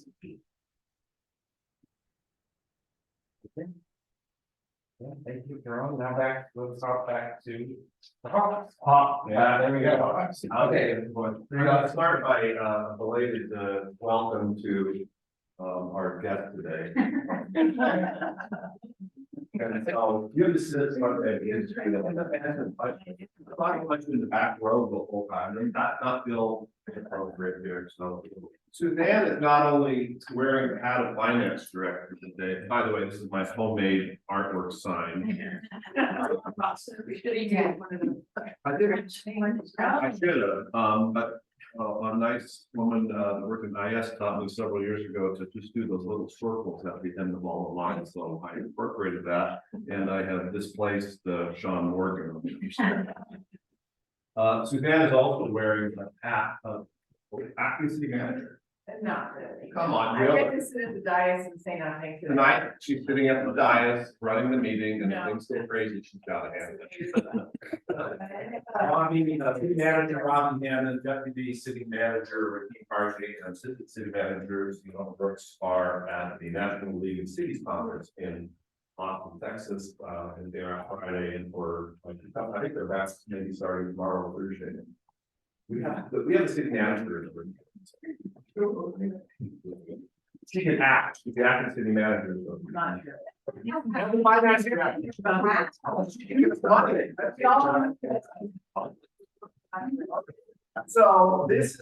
Yeah, thank you, Jerome. Now let's hop back to. Yeah, there we go. Okay, well, we're gonna start by belated welcome to our guest today. And so you just sit on the history of a lot of questions in the back row the whole time, and not feel appropriate here, so. Suzanne is not only wearing the hat of finance director today, by the way, this is my homemade artwork sign. I should have, but a nice woman working IS taught me several years ago to just do those little circles at the end of all the lines, so I incorporated that, and I have displaced Sean Morgan. Suzanne is also wearing a hat of acting city manager. Not really. Come on, I really? get to sit at the dais and say nothing. Tonight, she's sitting at the dais, running the meeting, and things so crazy, she's got to handle it. City manager Robin Hammond, deputy city manager Ricky Parsley, and assistant city managers, Brooks are at the National League of Cities Conference in Austin, Texas, and they're on Friday, and I think they're back maybe starting tomorrow or Thursday. We have a city manager. She can act, she's the acting city manager. So. Not sure. So this is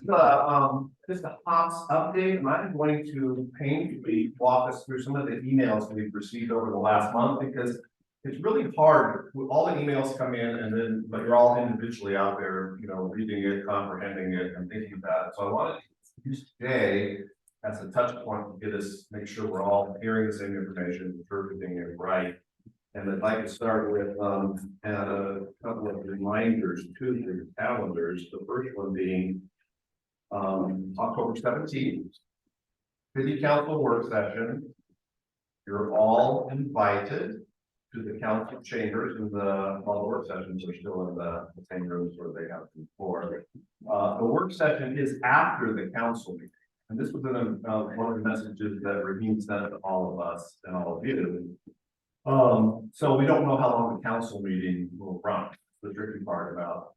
just a HOPS update, and I'm going to painfully walk us through some of the emails we've received over the last month, because it's really hard. All the emails come in, and then, but you're all individually out there, reading it, comprehending it, and thinking about it. So I wanted to use today as a touch point to make sure we're all hearing the same information, interpreting it right. And I'd like to start with a couple of reminders to your calendars. The first one being October 17th, City Council work session. You're all invited to the council chambers, and all the work sessions are still in the same rooms where they have before. The work session is after the council meeting. And this was one of the messages that Raheem sent to all of us and all of you. So we don't know how long the council meeting will run. The tricky part about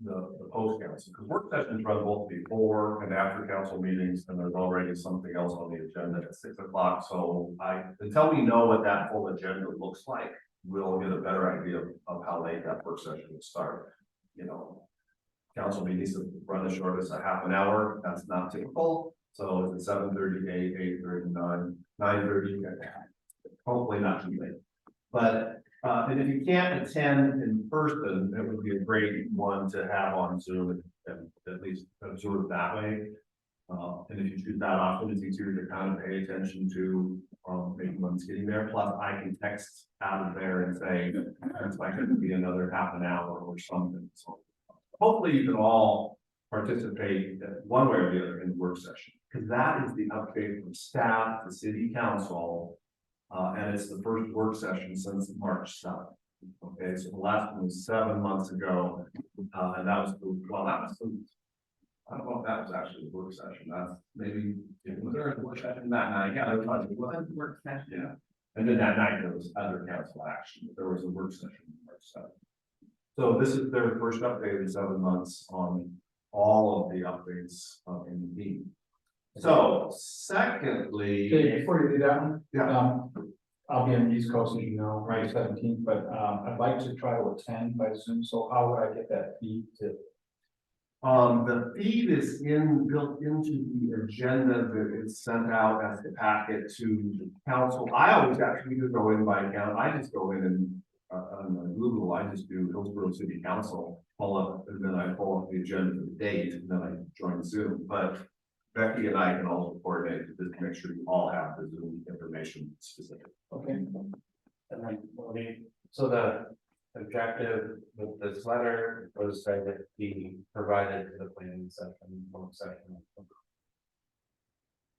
the post council, because work sessions run both before and after council meetings, and there's already something else on the agenda at 6 o'clock. So until we know what that full agenda looks like, we'll get a better idea of how late that work session will start. Council meetings run as short as a half an hour. That's not typical. So it's 7:30, 8:30, 9:30. Hopefully not too late. But and if you can't attend in person, it would be a great one to have on Zoom and at least observe that way. And if you choose that option, it's easier to kind of pay attention to maybe one's getting there. Plus, I can text out of there and say it's like it could be another half an hour or something. So hopefully you can all participate one way or the other in the work session. Because that is the update from staff, the city council. And it's the first work session since March 7th. Okay, so the last one was 7 months ago, and that was, I don't know if that was actually a work session, that's maybe, was there a work session that night? Yeah, there was a work session. Yeah, and then that night there was other council action, but there was a work session on March 7th. So this is their first update in 7 months on all of the updates in the meeting. So secondly. Okay, before you do that one. Yeah. I'll be on the East Coast, as you know, right, 17th, but I'd like to try to attend by Zoom, so how would I get that feed to? The feed is built into the agenda that is sent out as a packet to the council. I always actually just go in by account. I just go in and on Google, I just do Hillsborough City Council, pull up, and then I pull up the agenda for the date, and then I join Zoom. But Becky and I can also coordinate to just make sure you all have the Zoom information specific. Okay. And then, so the objective with this letter was that it be provided to the planning session, work session.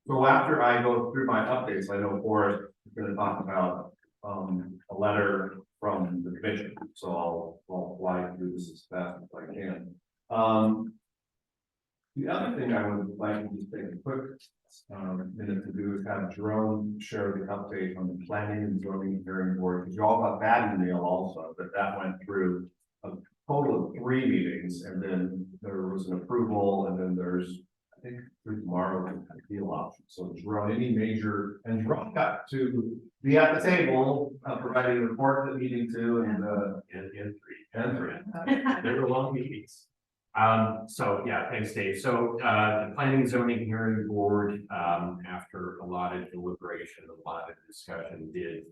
So after I go through my updates, I know Forrest is going to talk about a letter from the commission, so I'll fly through this as fast as I can. The other thing I would like to just take a quick minute to do is have Jerome share the update on the planning and zoning hearing board, because you all got that email also, that went through a total of 3 meetings, and then there was an approval, and then there's, I think, through tomorrow, a deal option. So Jerome, any major, and Jerome got to be at the table, providing a report to the meeting too, and three. They were long meetings. So yeah, thanks, Dave. So the planning and zoning hearing board, after a lot of deliberation, a lot of discussion, did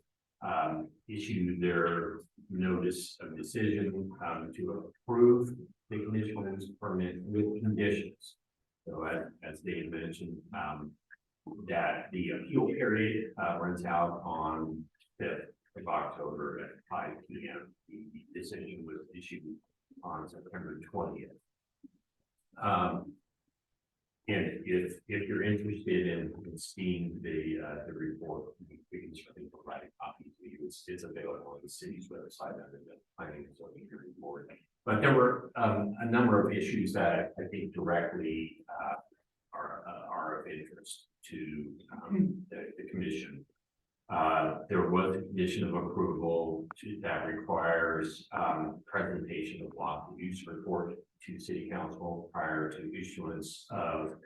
issue their notice of decision to approve the conditional use permit with conditions. So as Dave mentioned, that the appeal period runs out on 5th of October at 5 p.m. The decision was issued on September 20th. And if you're interested in seeing the report, we can certainly provide a copy to you. It's available on the city's website under the planning and zoning hearing board. But there were a number of issues that I think directly are of interest to the commission. There was a condition of approval that requires presentation of lot use report to city council prior to issuance of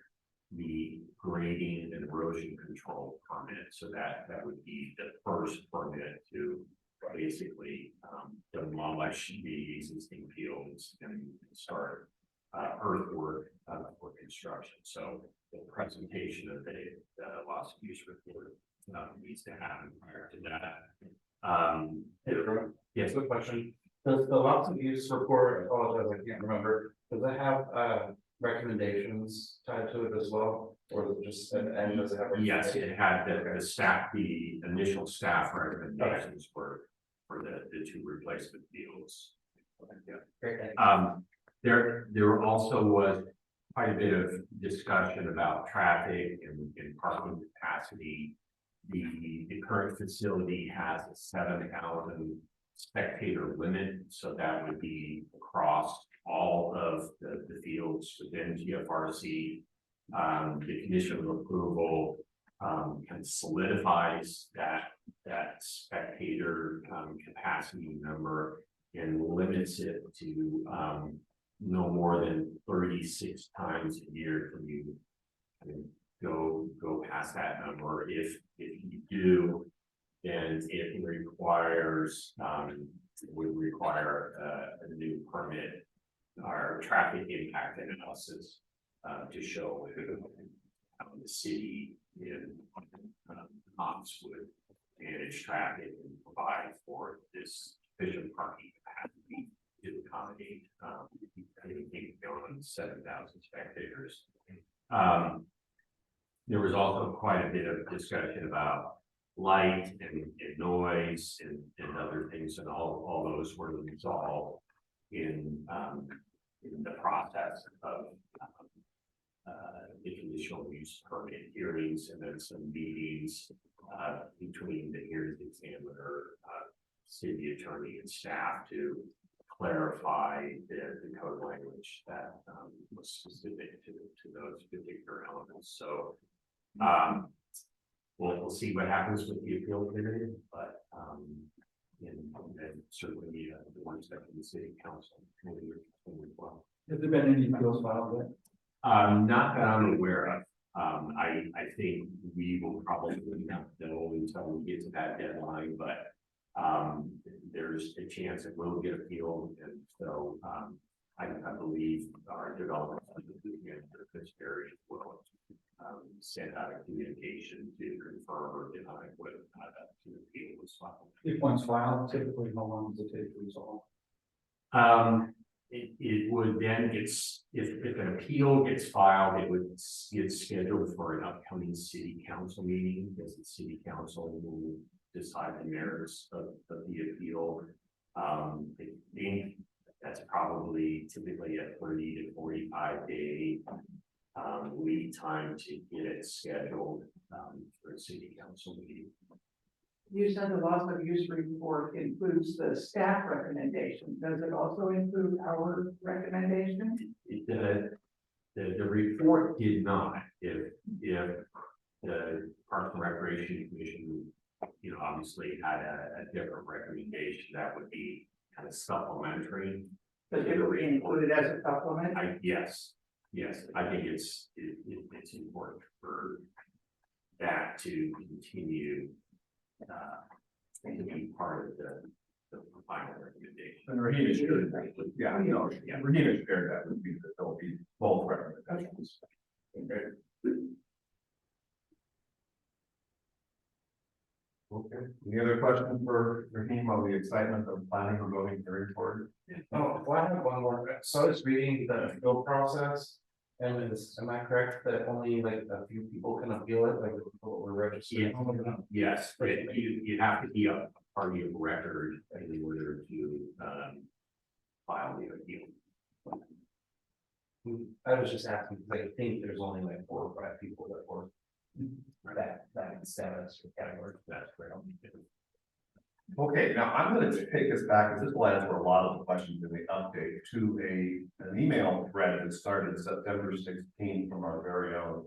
the grading and erosion control permit. So that would be the first permit to basically demolish the existing fields and start earthwork for construction. So the presentation of the loss of use report needs to happen prior to that. Yes, good question. Does the lots of use report, I apologize, I can't remember, does it have recommendations tied to it as well? Or is it just, and does it have? Yes, it had the staff, the initial staff recommendations for the 2 replacement fields. Great, thank you. There also was quite a bit of discussion about traffic and parking capacity. The current facility has a 7,000 spectator limit, so that would be across all of the fields within GFRC. The condition of approval kind of solidifies that spectator capacity number and limits it to no more than 36 times a year. Can you go past that number? If you do, then it requires would require a new permit or traffic impact analysis to show how the city in Knox would manage traffic and provide for this efficient parking capacity to accommodate anything beyond 7,000 spectators. There was also quite a bit of discussion about light and noise and other things, and all those were resolved in the process of the conditional use permit hearings and then some meetings between the hearings examiner, city attorney and staff to clarify the code language that was specific to those particular elements. So we'll see what happens with the appeal period, but and certainly the ones that the city council as well. Has there been any appeals filed yet? Not that I'm aware of. I think we will probably not know until we get to that deadline, but there's a chance it will get appealed, and so I believe our development this area will send out a communication to confirm or deny whether or not that appeal was filed. If one's filed, typically how long does it take to resolve? It would then if an appeal gets filed, it would get scheduled for an upcoming city council meeting, because the city council will decide the merits of the appeal. I think that's probably typically a 30 to 45 day lead time to get it scheduled for a city council meeting. You said the loss of use report includes the staff recommendation. Does it also include our recommendation? The report did not. If the Parks and Recreation Commission, obviously had a different recommendation, that would be kind of supplementary. But it would be included as a supplement? Yes, I think it's important for that to continue to be part of the final recommendation. And Rahina shared that, Rahina shared that with me, that there'll be both recommendations. Okay, any other questions for Rahim on the excitement of planning or voting hearing forward? Oh, well, I have one more. So I was reading the appeal process. And am I correct that only like a few people can appeal it, like the people were registered? Yes, but you have to be a party of record in order to file the appeal. I was just asking, because I think there's only like 4 or 5 people that were that status or category. That's great. Okay, now I'm going to take us back, because this will answer a lot of the questions in the update, to an email thread that started September 16 from our very own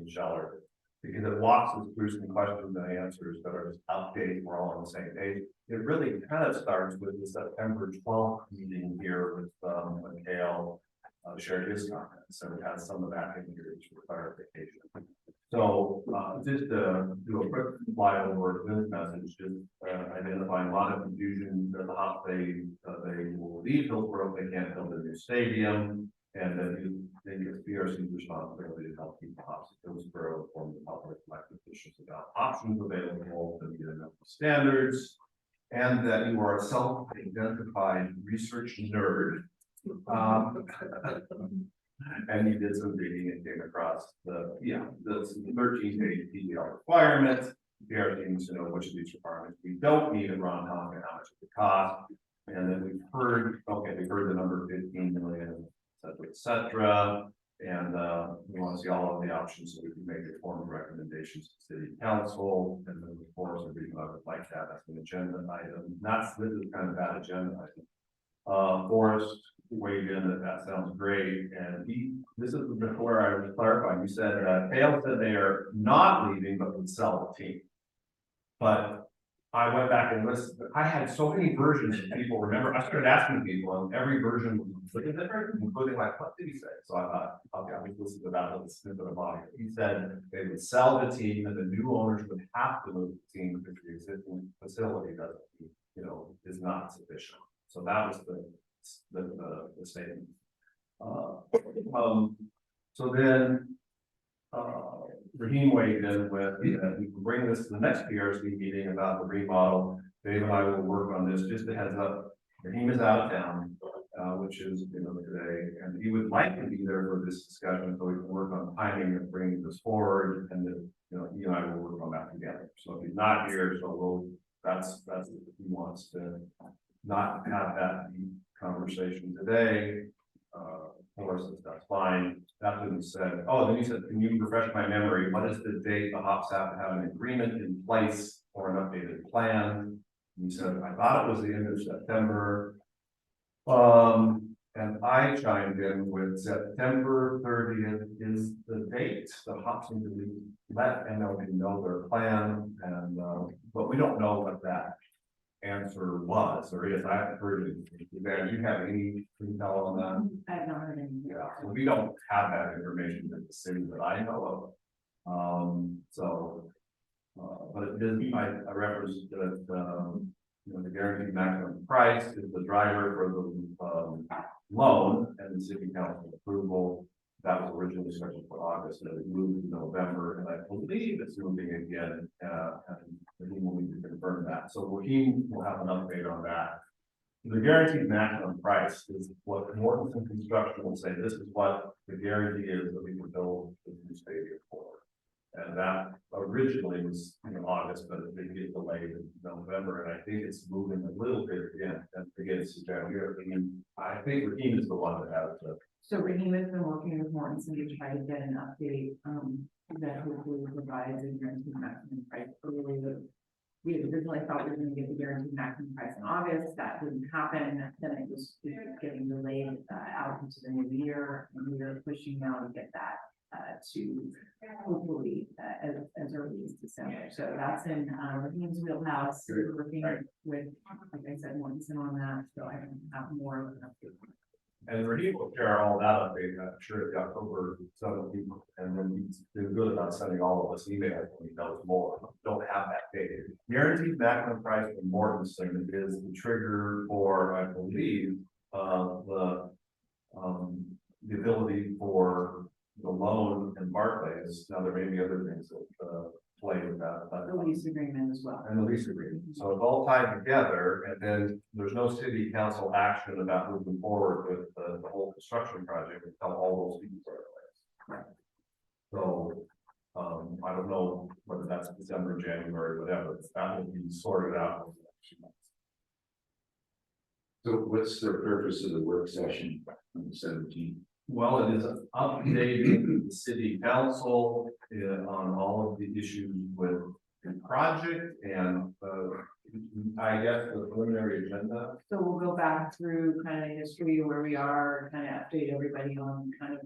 Scheller, because it walks us through some questions and answers that are just updates. We're all on the same page. It really kind of starts with the September 12th meeting here with Mikhail shared his comments, and it has some of that in here for clarification. So just to do a quick flyover of this message, just identifying a lot of confusion at the Hops. They will leave Hillsborough if they can't build a new stadium, and then it's PRC's responsibility to help keep the Hops at Hillsborough, inform the public elected officials about options available to meet enough standards, and that you are a self-identified research nerd. And you did some reading and came across the 13-page PDR requirements. PRC needs to know which of these requirements we don't need in Ron Honk and how much it would cost. And then we've heard the number 15 million, et cetera. And we want to see all of the options so we can make informed recommendations to city council. And then of course, if we would like that as an agenda item. This is kind of that agenda item. Forrest weighed in that sounds great, and this is where I was clarifying. You said Hale said they are not leaving but would sell the team. But I went back and listened. I had so many versions of people remember. I started asking people, and every version was completely different, including like, what did he say? So I thought, okay, I'll just listen to that little snippet of audio. He said they would sell the team, and the new owners would have to move the team because the existing facility doesn't, is not sufficient. So that was the statement. So then Rahim weighed in with, we can bring this to the next PRC meeting about the remodel. Dave and I will work on this. Just a heads up, Rahim is out of town, which is today, and he would like to be there for this discussion, so we can work on timing of bringing this forward, and then he and I will work on that together. So if he's not here, that's if he wants to not have that conversation today. Morrison's, that's fine. That being said, oh, then you said, can you refresh my memory? What is the date the hops have to have an agreement in place or an updated plan? You said, I thought it was the end of September. And I chimed in with September 30th is the date. The hops need to be let MLB know their plan, and but we don't know what that answer was or is. I haven't heard it. Do you have any intel on that? I have not heard any. Yeah, so we don't have that information in the city that I know of. But it did, I referenced that, you know, the guaranteed maximum price is the driver for the, loan and the city council approval. That was originally scheduled for August, and it moved to November, and I believe it's moving again, and we will need to confirm that. So Raheem will have an update on that. The guaranteed maximum price is what Mortenson Construction will say, this is what the guarantee is that we can build the new stadium for. And that originally was in August, but it did get delayed in November, and I think it's moving a little bit again, and again, it's January. I think Raheem is the one that has the. So Raheem has been working with Mortenson to try to get an update, that hopefully provides a guaranteed maximum price earlier. We originally thought we were gonna get the guaranteed maximum price in August, that didn't happen, then it was getting delayed, out into the new year, and we are pushing now to get that, to hopefully, as early as December. So that's in, Raheem's wheelhouse. We're working with, like I said, Mortenson on that, so I can have more of an update. And Raheem will share all that update, I'm sure, at the October 17th, and then he's been good about sending all of us emails when he knows more. Don't have that data. Guaranteed maximum price from Mortenson is the trigger for, I believe, the ability for the loan and Barclays. Now, there may be other things that play with that. The lease agreement as well. And the lease agreement. So it's all tied together, and then there's no city council action about moving forward with the whole construction project until all those things are in place. So, I don't know whether that's December, January, whatever, that will be sorted out over the next few months. So what's the purpose of the work session on the 17th? Well, it is updating the city council on all of the issues with the project and I guess the preliminary agenda. So we'll go back through kind of history where we are, kind of update everybody on kind of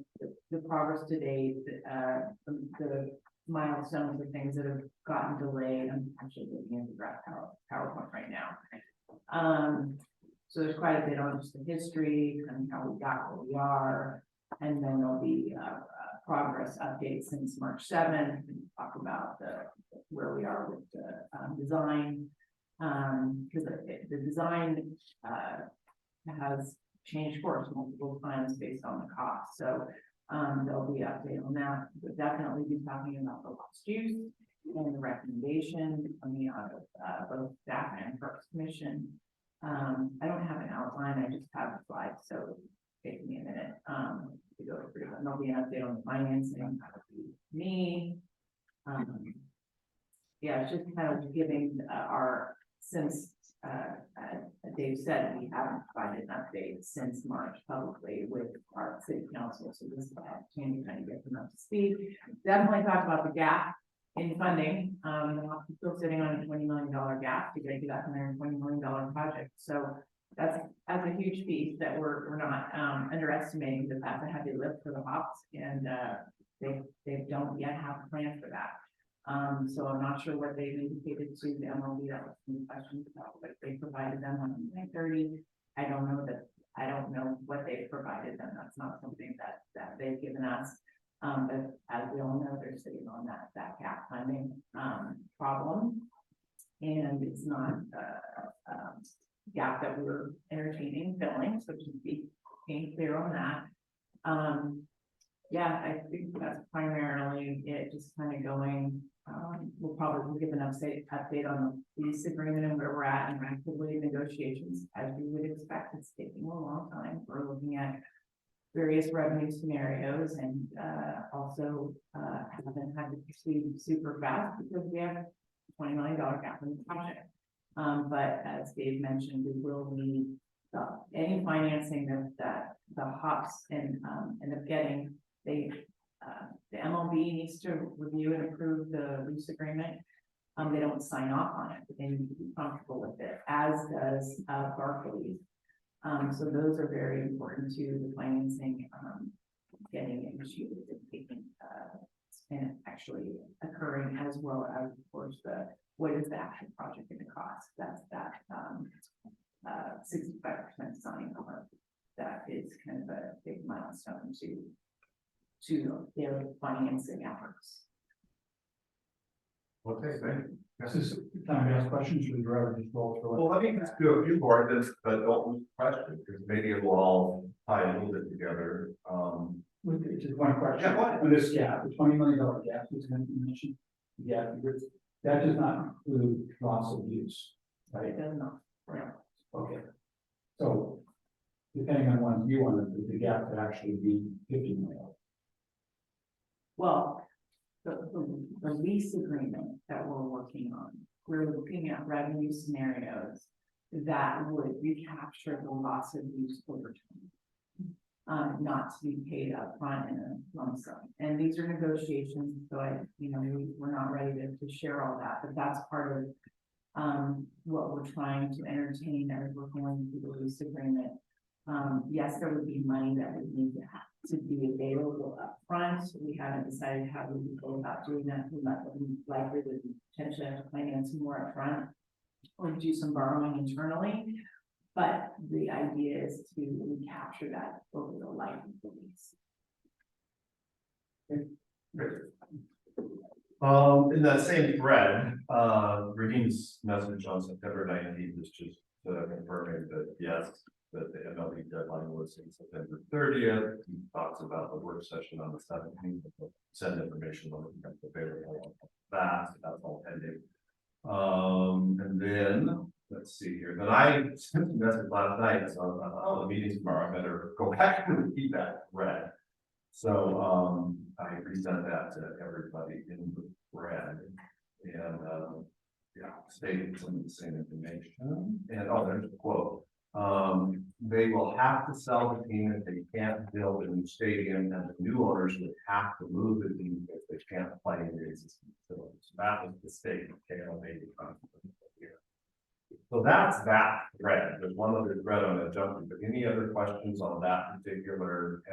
the progress to date, the milestones and things that have gotten delayed. I'm actually looking at the draft PowerPoint right now. So there's quite a bit on just the history and how we got where we are. And then there'll be progress updates since March 7th. Talk about where we are with the design. Because the design has changed course multiple times based on the cost. So there'll be an update on that. We'll definitely be talking about the lost use and the recommendation coming out of both staff and Parks Commission. I don't have an outline, I just have a slide, so take me a minute to go through. And there'll be an update on the financing, that'll be me. Yeah, it's just kind of giving since Dave said, we haven't provided an update since March publicly with our city council, so this is an opportunity to kind of get them up to speed. Definitely talk about the gap in funding. We're still sitting on a $20 million gap to get to that $120 million project. So that's a huge piece that we're not underestimating, because that's a heavy lift for the hops, and they don't yet have a plan for that. So I'm not sure what they've indicated to the MLB. That was some questions about what they provided them on 9/30. I don't know what they've provided them. That's not something that they've given us. But as we all know, they're sitting on that gap funding problem, and it's not a gap that we're entertaining filling. So just being clear on that. Yeah, I think that's primarily it. Just kind of going. We'll probably give an update on the lease agreement and where we're at and actively negotiations. As we would expect, it's taking a long time. We're looking at various revenue scenarios, and also haven't had to proceed super fast because we have $20 million gap in the project. But as Dave mentioned, we will need any financing that the hops end up getting, the MLB needs to review and approve the lease agreement. They don't sign off on it, but they need to be comfortable with it, as does Barclays. So those are very important to the financing, getting initiated and taking, and actually occurring, as well as, of course, what is the actual project going to cost? That's that 65% sign on. That is kind of a big milestone to their financing efforts. Okay, thank you. This is time to ask questions, or would you rather just roll through it? Well, let me just do a few more, but don't lose question, because maybe it will all tie a little bit together. Just one question. Yeah, go ahead. On this gap, the $20 million gap that's going to be mentioned, yeah, that does not include loss of use, right? It does not. Right. Okay. So depending on one's view on it, the gap could actually be $50 million. Well, the lease agreement that we're working on, we're looking at revenue scenarios that would recapture the loss of use over time. Not to be paid up front in a lump sum. And these are negotiations, so we're not ready to share all that, but that's part of what we're trying to entertain as we're going through the lease agreement. Yes, there would be money that would need to be available up front. We haven't decided how we would go about doing that. We might likely would potentially have to finance more up front or do some borrowing internally. But the idea is to recapture that over the life of the lease. In that same thread, Raheem's message on September 19th is just confirming that yes, that the MLB deadline was in September 30th. He talks about the work session on the 17th, send information when it becomes available on that. That's all pending. And then let's see here. Then I sent a message last night. So oh, the meeting's tomorrow. I better go back and repeat that thread. So I resent that to everybody in the thread, and yeah, stating some of the same information. And oh, there's a quote. They will have to sell the team if they can't build a new stadium, and the new owners would have to move the team if they can't play in the existing facilities. So that was the statement KL made here. So that's that thread. There's one other thread on the jump, but any other questions on that particular?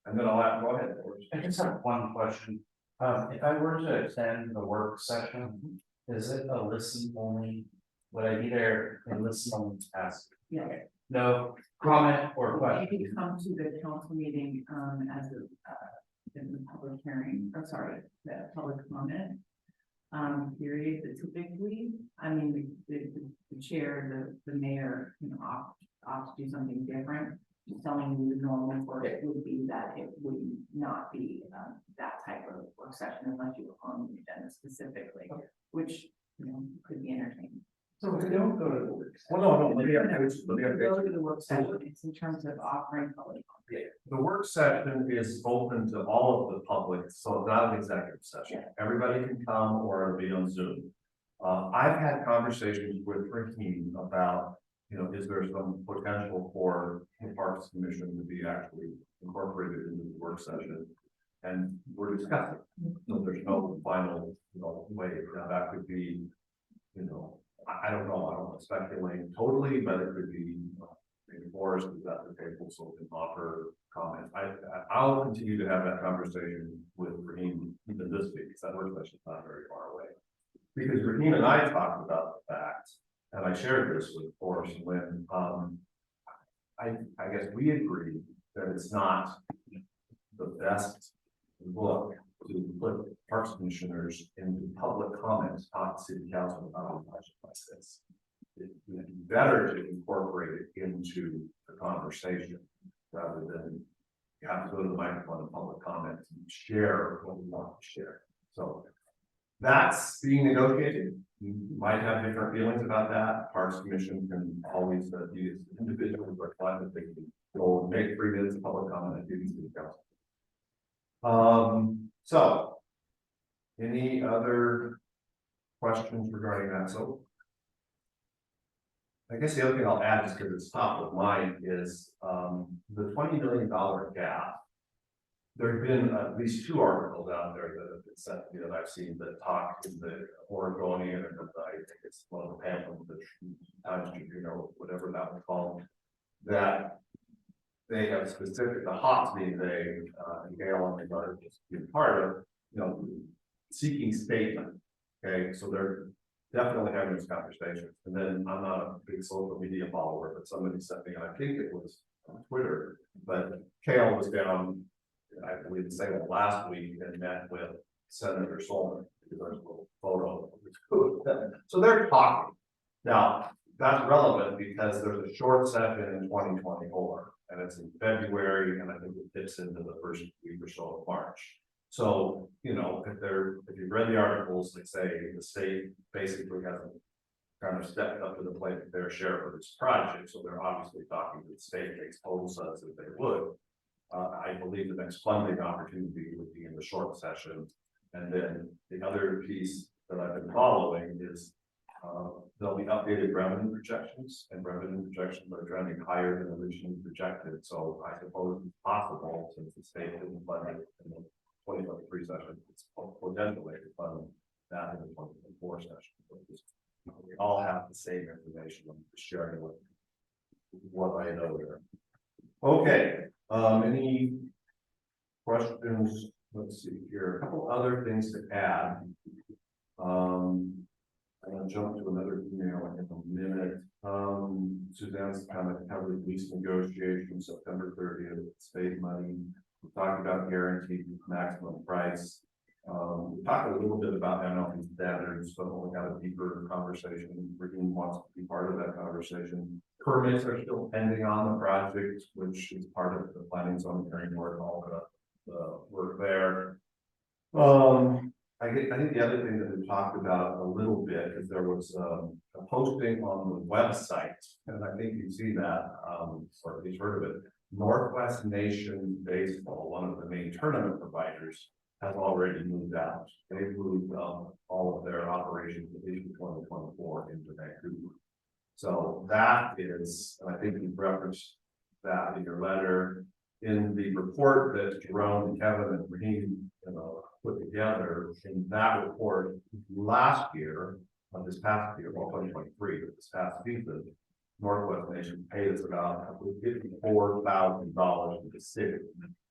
And then I'll have, go ahead. I just have one question. If I were to attend the work session, is it a listen only? Would I be there and listen only to ask? Yeah. Okay. No comment or question? Maybe come to the council meeting as a in the public hearing, or sorry, the public comment period. That typically, I mean, the chair, the mayor, opt to do something different. Just telling you the normal for it would be that it would not be that type of work session unless you were on the agenda specifically, which could be entertaining. So if we don't go to the work session. Well, no, let me Go to the work session. It's in terms of offering public. The work session is open to all of the public, so it's not an executive session. Everybody can come or it'll be on Zoom. I've had conversations with Raheem about, is there some potential for the Parks Commission to be actually incorporated into the work session? And we're discussing. So there's no final, way. Now that could be, I don't know. I don't want to speculate totally, but it could be maybe Boris is at the table, so can offer comments. I'll continue to have that conversation with Raheem even this week, because that work session is not very far away. Because Raheem and I talked about the fact, and I shared this with Boris when I guess we agreed that it's not the best look to put Parks Commissioners into public comments on city council about a budget like this. It would be better to incorporate it into the conversation rather than you have to go to the microphone and public comment and share what we want to share. So that's being negotiated. You might have different feelings about that. Parks Commission can always use individuals or clients that they can go make 3 minutes of public comment and do these to the council. So any other questions regarding that? So I guess the other thing I'll add, just because it's top of mind, is, the $20 million gap. There have been at least 2 articles out there that have been sent, that I've seen that talk in the Oregonian, and I think it's one of the pamphlets, the Times Tribune, or whatever that was called, that they have specific, the Hawks being they, and Gale and the just being part of, seeking statement. Okay, so they're definitely having this conversation. And then I'm not a big social media follower, but somebody sent me, and I think it was on Twitter, but Kale was down, I believe the same last week, and met with Senator Solomon. There's a little photo. So they're talking. Now, that's relevant because there's a short session in 2024, and it's in February, and I think it dips into the first week or so of March. So, if you've read the articles, they say the state basically hasn't kind of stepped up to the plate of their share for this project, so they're obviously talking to the state. They told us that they would. I believe the next funding opportunity would be in the short session. And then the other piece that I've been following is there'll be updated revenue projections, and revenue projections are trending higher than originally projected. So I suppose it's possible, since the state didn't fund it in the 2023 session, it's potentially to fund that in the 2024 session. We all have the same information. I'm just sharing what I know there. Okay. Any questions? Let's see here, a couple other things to add. I'm gonna jump to another email in a minute. Suzanne's kind of covered lease negotiations, September 30th, state money. We talked about guaranteed maximum price. We talked a little bit about MLP standards, but we got a deeper conversation. Brigham wants to be part of that conversation. Permits are still pending on the project, which is part of the planning zone hearing work, all the work there. I think the other thing that we talked about a little bit is there was a posting on the website, and I think you see that, or at least heard of it. Northwest Nation Baseball, one of the main tournament providers, has already moved out. They've moved all of their operations, at least in 2024, into Vancouver. So that is, and I think you referenced that in your letter, in the report that Jerome and Kevin and Raheem, put together. In that report last year, this past year, well, 2023, but this past season, Northwest Nation paid us about $54,000 for the city,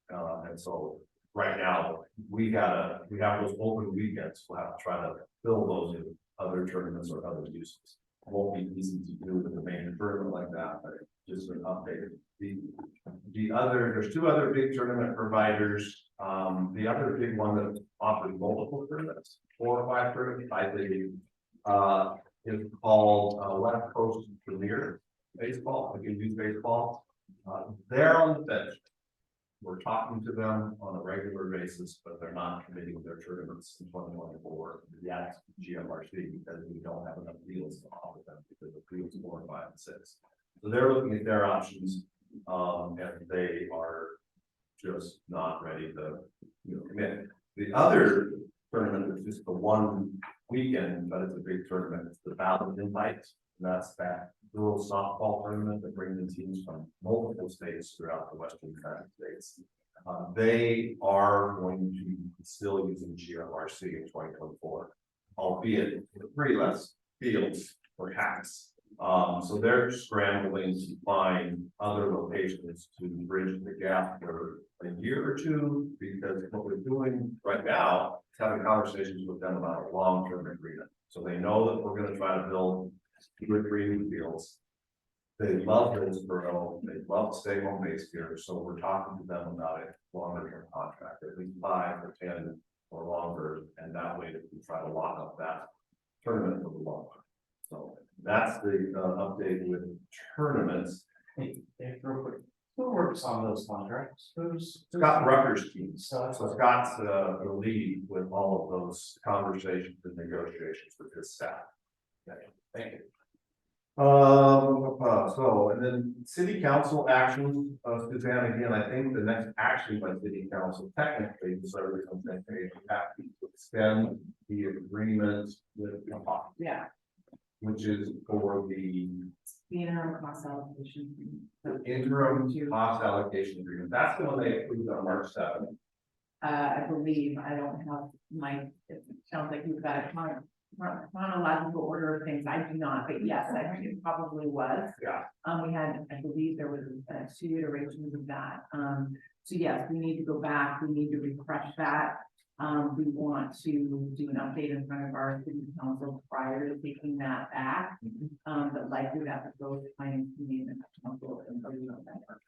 and so right now we have those open weekends. We'll have to try to fill those in other tournaments or other uses. It won't be easy to do with a main tournament like that, but just an update. There's 2 other big tournament providers. The other big one that offers multiple tournaments, 4 or 5 tournaments, I believe, is called West Coast Premier Baseball, youth baseball. They're on the bench. We're talking to them on a regular basis, but they're not committing their tournaments in 2024 yet, GMRC, because we don't have enough deals to offer them, because the fields 4, 5, and 6. So they're looking at their options, and they are just not ready to commit. The other tournament is just the one weekend, but it's a big tournament. It's the Ballot Invite, and that's that girls softball tournament that brings in teams from multiple states throughout the Western United States. They are going to be still using GMRC in 2024, albeit with 3 less fields or hacks. So they're scrambling to find other locations to bridge the gap for a year or 2, because what we're doing right now is having conversations with them about a long-term agreement. So they know that we're going to try to build 2 or 3 new fields. They love Hillsborough, they love to stay home base here, so we're talking to them about a longer term contract, at least 5 or 10 or longer, and that way that we try to lock up that tournament for the long term. So that's the update with tournaments. Hey, real quick, who works on those contracts? Scott Rucker's team. So Scott's the lead with all of those conversations and negotiations with his staff. Okay, thank you. So, and then city council actions, Suzanne, again, I think the next action by city council, technically, so we have to extend the agreement with, Yeah. which is for the The interim cost allocation. Interim cost allocation agreement, that's the one they approved on March 7th. I believe, I don't have it sounds like you've got a chronological order of things, I do not, but yes, I think it probably was. Yeah. We had, I believe there was 2 iterations of that, so yes, we need to go back, we need to refresh that. We want to do an update in front of our city council prior to taking that back. But likely that would go to finance committee and council in early November.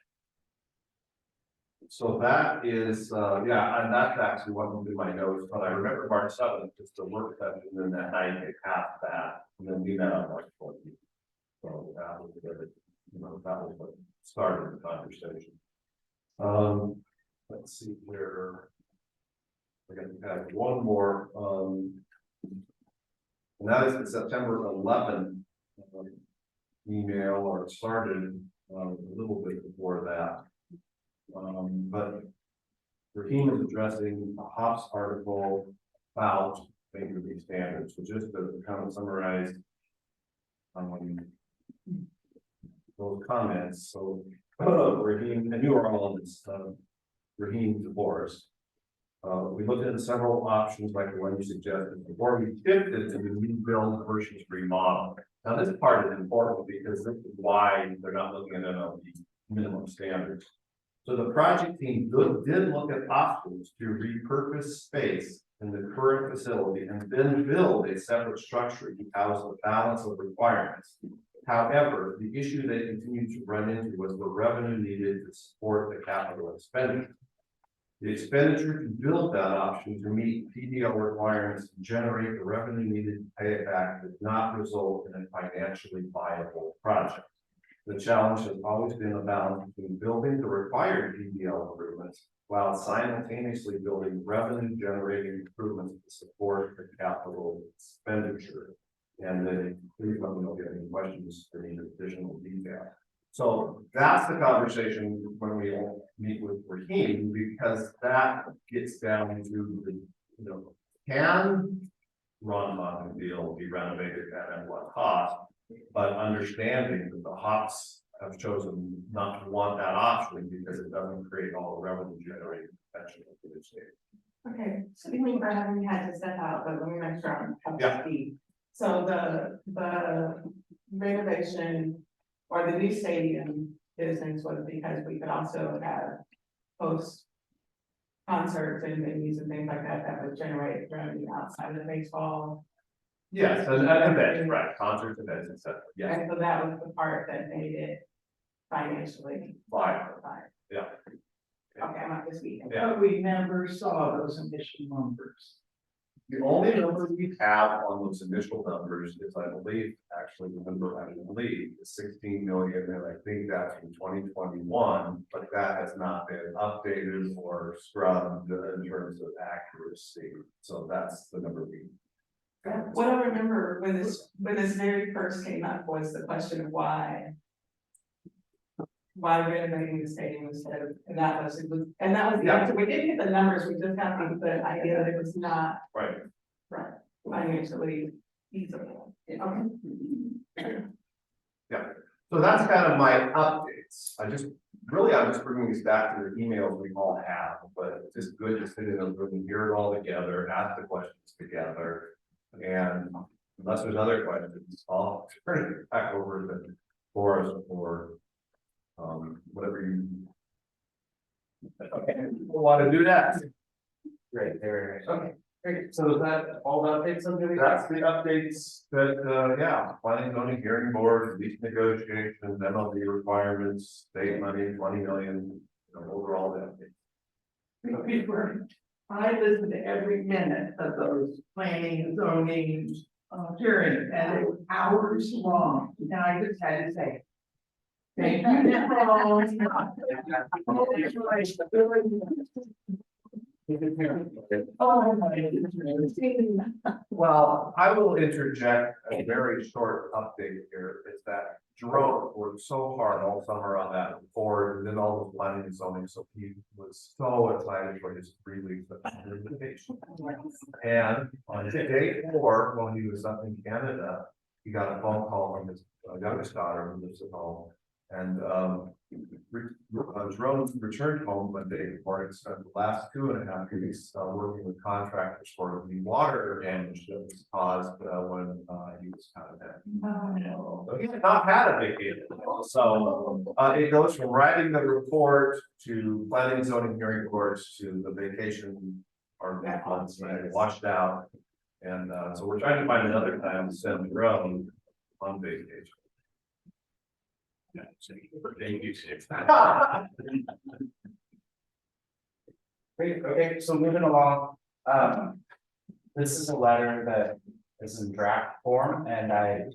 So that is, yeah, and that's actually wasn't in my notes, but I remember March 7th, just the work session, and then that night they passed that, and then we met on March 14th. So that was good, that was what started the conversation. Let's see where. We're gonna have one more, and that is the September 11th email, or it started a little bit before that. But Raheem is addressing a HOPS article about bankruptcy standards, so just to kind of summarize those comments. So Raheem, and you are all on this, Raheem divorce. We looked at several options like the one you suggested before we shifted to the new build versus remodel. Now this part is important because this is why they're not looking at the minimum standards. So the project team did look at options to repurpose space in the current facility and then build a separate structure to house the balance of requirements. However, the issue they continued to run into was the revenue needed to support the capital expenditure. The expenditure to build that option to meet PDL requirements and generate the revenue needed to pay it back did not result in a financially viable project. The challenge has always been a balance between building the required PDL improvements while simultaneously building revenue generating improvements to support the capital expenditure. And then please let me know if you have any questions or need additional detail. So that's the conversation when we meet with Raheem, because that gets down to the, can Ron Automobile be renovated at what cost? But understanding that the HOPS have chosen not to want that option because it doesn't create all the revenue generating potential for the state. Okay, so you mean for having had to step out, but let me make sure I'm up Yeah. to speed. So the renovation or the new stadium business was because we could also have host concerts and venues and things like that that would generate revenue outside of the baseball. Yes, and events, right, concerts, events, etc. Yes, And so that was the part that made it financially viable. viable. Yeah. Okay, I'm up to speed. Yeah. But we never saw those initial numbers. The only number we have on those initial numbers is, I believe, actually, the number I believe is 16 million, and I think that's from 2021, but that has not been updated or scrubbed in terms of accuracy. So that's the number we. What I remember when this very first came up was the question of why renovating the stadium instead of, and that was the answer. We didn't get the numbers, we just got the idea that it was not Right. financially feasible. Okay. So that's kind of my updates. I'm just bringing these back to the emails we all have, but it's just good to sit in a room and hear it all together, ask the questions together. And unless there's other questions, I'll turn it back over to Forrest for whatever you want to do next. Great, there. Okay. Great, so is that all the updates on the? That's the updates that, yeah, planning, zoning, hearing board, lease negotiations, MLB requirements, state money, 20 million, overall updates. I listened to every minute of those planning, zoning, hearings, and it was hours long. Now I just had to say. Thank you. Well, I will interject a very short update here, is that Jerome worked so hard all summer on that board, and then all the planning and zoning, so he was so excited for his 3 weeks of vacation. And on day 4, when he was up in Canada, he got a phone call from his youngest daughter who lives at home. And Jerome returned home one day before he spent the last 2.5 weeks working with contractors for the water damage that was caused when he was kind of dead. So he had not had a vacation. So it goes from writing the report to planning and zoning hearing reports to the vacation or months washed out. And so we're trying to find another time to send Jerome on vacation. Yeah, so thank you. Great, okay, so moving along, this is a letter that is in draft form, and I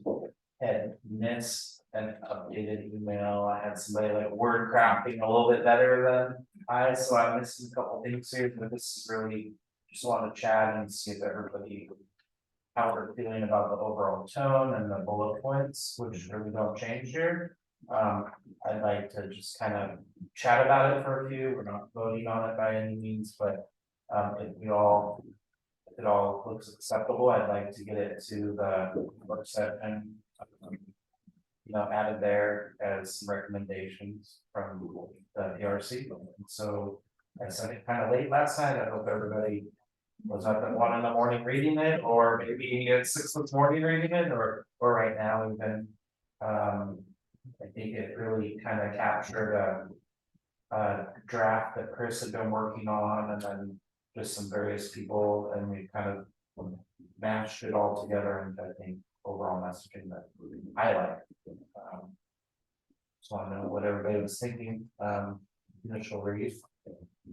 had missed an updated email. I had somebody like word crafting a little bit better than so I'm missing a couple things here, but this is really just want to chat and see if everybody how we're feeling about the overall tone and the bullet points, which really don't change here. I'd like to just kind of chat about it for a few. We're not voting on it by any means, but if it all looks acceptable, I'd like to get it to the work session. Added there as some recommendations from the PRC. So I sent it kind of late last night. I hope everybody was up at 1 a.m. reading it, or maybe at 6 a.m. reading it, or right now even. I think it really kind of captured a draft that Chris had been working on, and then just some various people, and we kind of mashed it all together into, I think, overall messaging that I like. So I know what everybody was thinking. Initial read.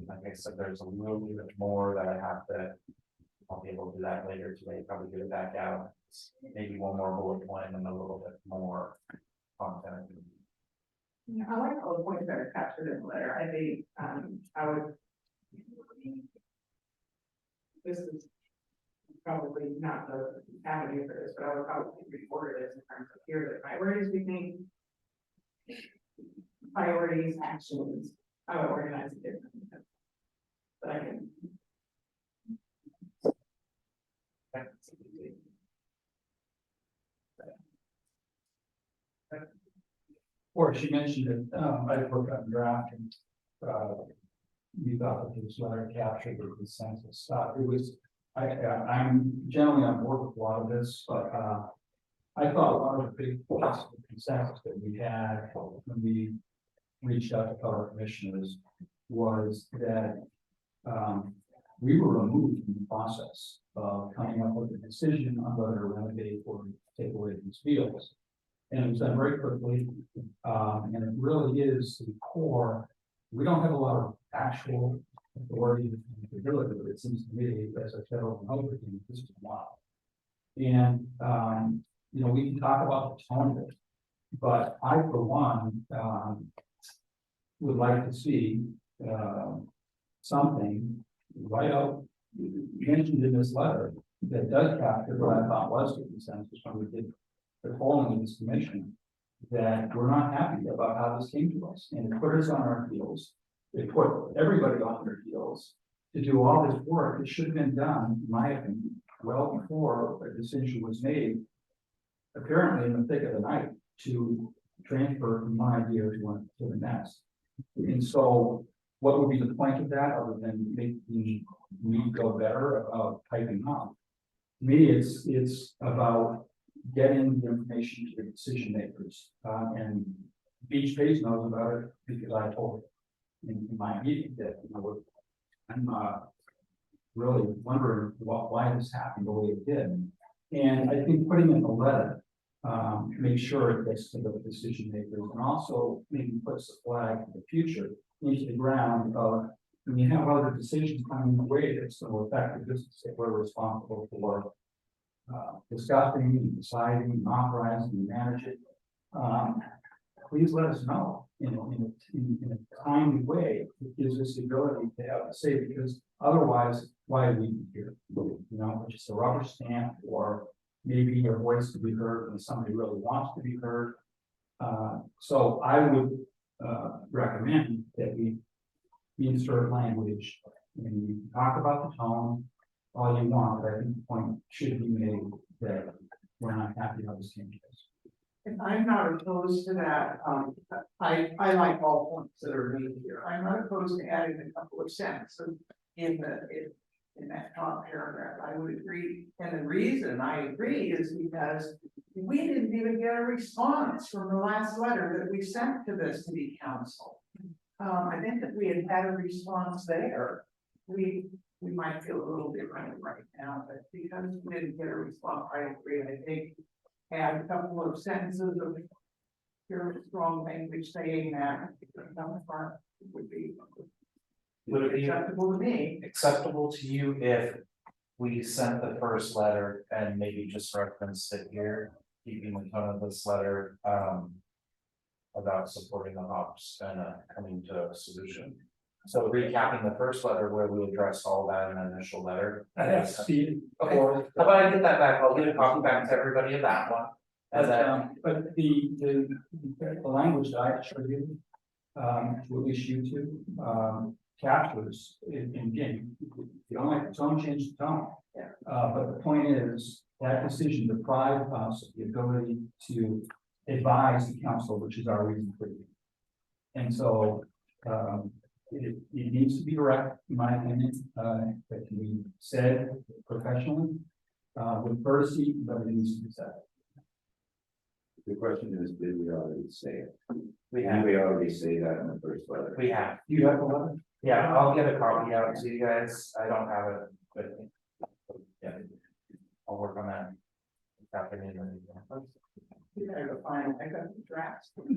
Like I said, there's a little bit more that I have to. I'll be able to do that later today. Probably get it back out. Maybe one more bullet point and a little bit more content. Yeah, I like all the points that are captured in the letter. I think, I would. This is probably not the avenue for this, but I would probably report it as in terms of here are the priorities we think. Priorities, actions, I would organize it differently. But I can. Or she mentioned that, I worked on draft and, you thought that this letter captured the consensus stuff. It was, I'm generally on board with a lot of this, but, I thought one of the big points of consensus that we had when we reached out to fellow commissioners was that, we were removed from the process of coming up with a decision on whether to renovate or take away these fields. And it was done very quickly, and it really is the core. We don't have a lot of actual authority to do it, but it seems to me, as I said over and over again, this is a lot. And, we can talk about the tone of it, but I, for one, would like to see something right out mentioned in this letter that does capture what I thought was the consensus when we did the polling in this commission, that we're not happy about how this came to us, and it put us on our heels. It put everybody on their heels to do all this work. It should have been done, in my opinion, well before a decision was made, apparently in the thick of the night, to transfer from one idea to the next. And so what would be the point of that other than making me go better about typing up? To me, it's about getting the information to the decision makers. And Beach Base knows about it because I told it in my meeting that I'm really wondering why this happened the way it did. And I think putting in the letter, make sure it gets to the decision makers, and also maybe puts the flag for the future into the ground of when you have other decisions coming the way that's going to affect the business that we're responsible for discussing and deciding and authorizing and manage it. Please let us know in a timely way. It gives us the ability to have a say, because otherwise, why are we here? Just a rubber stamp, or maybe your voice to be heard when somebody really wants to be heard. So I would recommend that we insert language, and you talk about the tone all you want, but I think the point should be made that we're not happy how this changes. And I'm not opposed to that, I like all points that are made here, I'm not opposed to adding a couple of sentences in that top paragraph, I would agree, and the reason I agree is because we didn't even get a response from the last letter that we sent to the city council. I think if we had had a response there, we might feel a little different right now, but because we didn't get a response, I agree, I think add a couple of sentences of very strong language saying that would be Would it be acceptable to me. acceptable to you if we sent the first letter and maybe just referenced it here, keeping the tone of this letter, about supporting the hops and coming to a solution? So recapping the first letter where we addressed all that in the initial letter. See, Okay, how about I get that back? I'll get a copy back to everybody of that one. And then, but the language that I showed you, to at least you two, captures, and again, you don't like the tone, change the tone. But the point is, that decision deprived us of the ability to advise the council, which is our reason for it. And so, it needs to be direct, in my opinion, that can be said professionally, with courtesy, but it needs to be said. The question is, did we already say it? we Did have, we already say that in the first letter? we have. You have the letter? Yeah, I'll get a copy out to you guys. I don't have it, but yeah, I'll work on that. This afternoon. You gotta go find, I got the drafts. But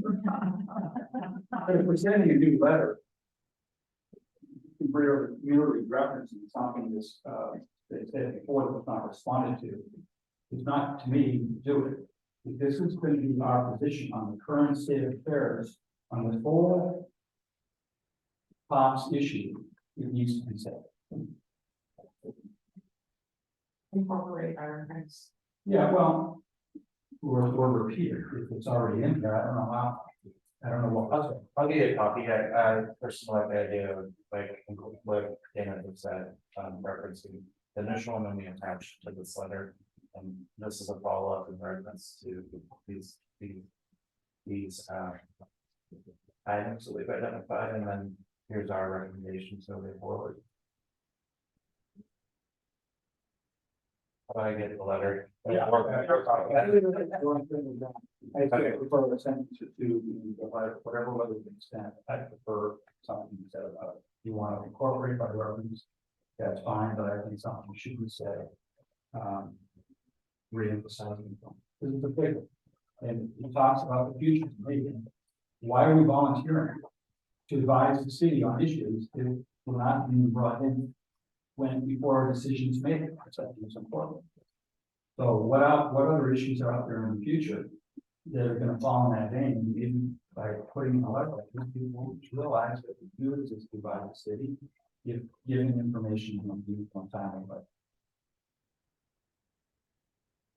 if we're sending a new letter, we're merely referencing something that's, that said before that was not responded to. It's not to me to do it. If this is going to be our position on the current state of affairs, on the full POPs issue, it needs to be said. Incorporate our next. Yeah, well, or repeat it if it's already in there. I don't know how. I don't know what. I'll get you a copy. I personally like the idea of like what Dana had said, referencing the initial one when we attached to this letter. And this is a follow-up in reference to these items that we've identified, and then here's our recommendations moving forward. How about I get the letter? Yeah. I prefer the sentence to whatever level of extent, I prefer something said about it. You want to incorporate by reference, that's fine, but I think something should be said. Re-emphasizing this is a big one. And he talks about the future. Maybe. Why are we volunteering to advise the city on issues that will not be brought in before a decision is made? I think it's important. So what other issues are out there in the future that are going to fall in that vein? Maybe by putting a letter like this, people realize that the view is to by the city, giving information on one time, but.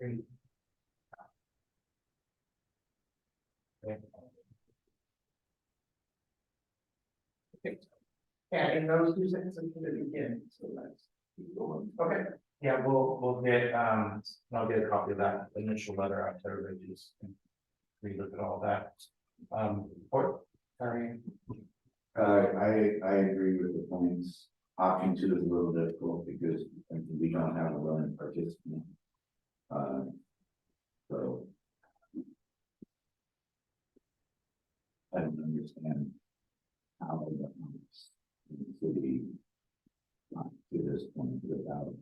Great. Yeah, in those two sentences at the beginning, so let's keep going. Okay. Yeah, we'll get, I'll get a copy of that initial letter out to everybody, just relook at all that. Or, sorry. I agree with the points. Option 2 is a little difficult because we don't have a willing participant. So. I don't understand how the city got to this point without.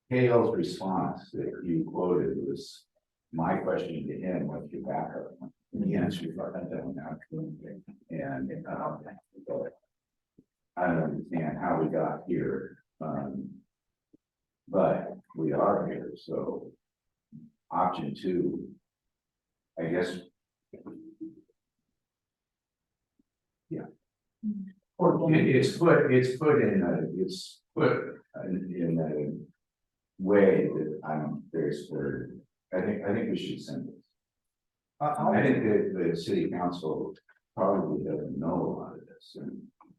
Hale's response that you quoted was my question to him, what's your backup? And he answered, I don't know. And I don't understand how we got here. But we are here, so option 2, I guess. Yeah. Or it's put in a way that I'm very supportive. I think we should send this. I think that the city council probably doesn't know a lot of this, and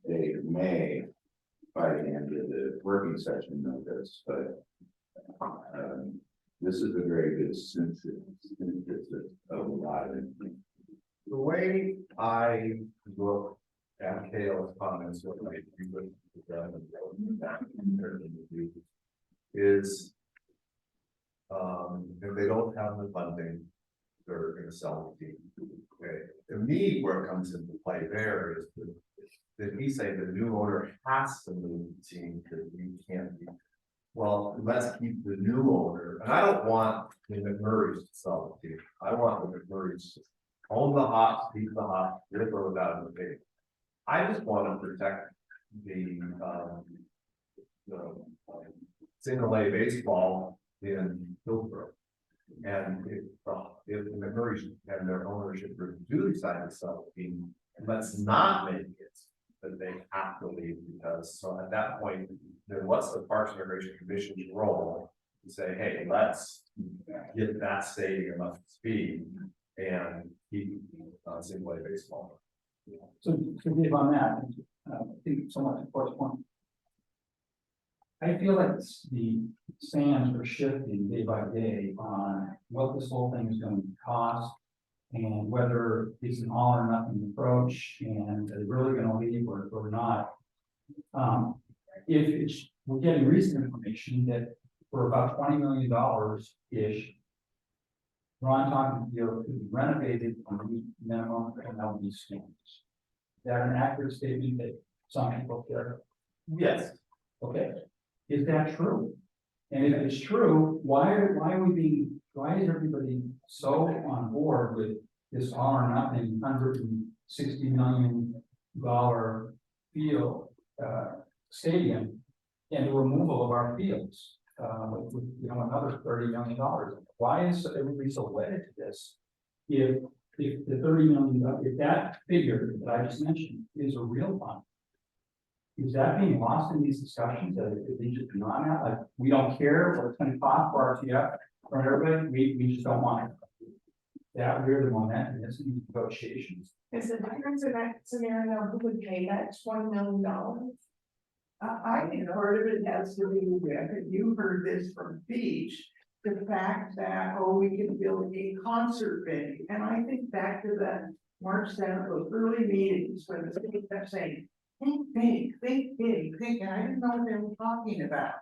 they may by the end of the working session know this, but This is a very good synthesis of a lot of. The way I look at Kale's comments, what I agree with them is if they don't have the funding, they're gonna sell the team. Okay, to me, where it comes into play there is that he say the new owner has to move the team because we can't be. Well, let's keep the new owner, and I don't want the McMurrays to sell the team. I want the McMurrays to own the hops, keep the hops, they're thrown out of the pig. I just want to protect the single A baseball in Hillsborough. And if the McMurrays and their ownership group do decide to sell the team, let's not make it that they have to leave, because so at that point, then what's the Parks and Recreation Commission's role to say, hey, let's get that stadium up to speed and keep single A baseball. So to give on that, I think somewhat to Court's point. I feel like the sands are shifting day by day on what this whole thing is going to cost. And whether it's an all or nothing approach and they're really gonna leave or not. If it's, we're getting recent information that for about $20 million-ish. Ron Tonkin Field could be renovated on the minimum MLB standards. Is that an accurate statement that some people care? Yes. Okay, is that true? And if it's true, why is everybody so on board with this all or nothing $160 million field stadium and the removal of our fields with another $30 million? Why is everybody so wedded to this? If the $30 million, if that figure that I just mentioned is a real fund, is that being lost in these discussions that if they just not have, like, we don't care what it's going to cost for RTF or everybody, we just don't want it. That we're the momentum is in negotiations. Is the difference in that scenario, who would pay that $20 million? I think part of it has to do with, and you heard this from Beach, the fact that, oh, we can build a concert venue. And I think back to that March 7th, those early meetings when the city kept saying, think big, and I didn't know what they were talking about.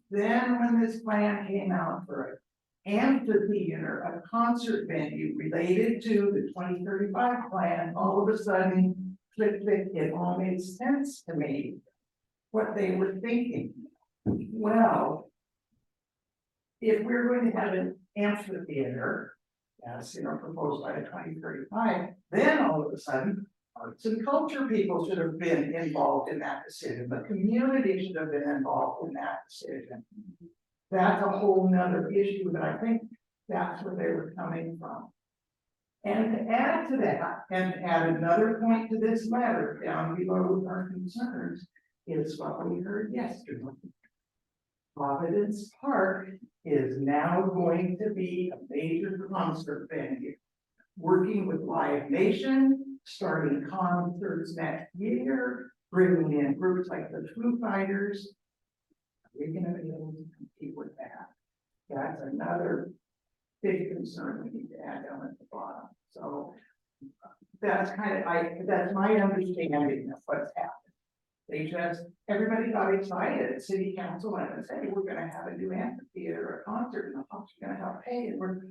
Then when this plan came out for an amphitheater, a concert venue related to the 2035 plan, all of a sudden, click, it all made sense to me what they were thinking. Well, if we're going to have an amphitheater, as proposed by the 2035, then all of a sudden, arts and culture people should have been involved in that decision. The community should have been involved in that decision. That's a whole nother issue, but I think that's where they were coming from. And to add to that, and add another point to this letter down below our concerns, is what we heard yesterday. Providence Park is now going to be a major concert venue, working with Live Nation, starting concerts next year, bringing in groups like the Foo Fighters. We're going to be able to compete with that. That's another big concern we need to add down at the bottom. So that's kind of, that's my understanding of what's happened. They just, everybody got excited at city council and said, hey, we're going to have a new amphitheater, a concert, and the folks are going to have pay. And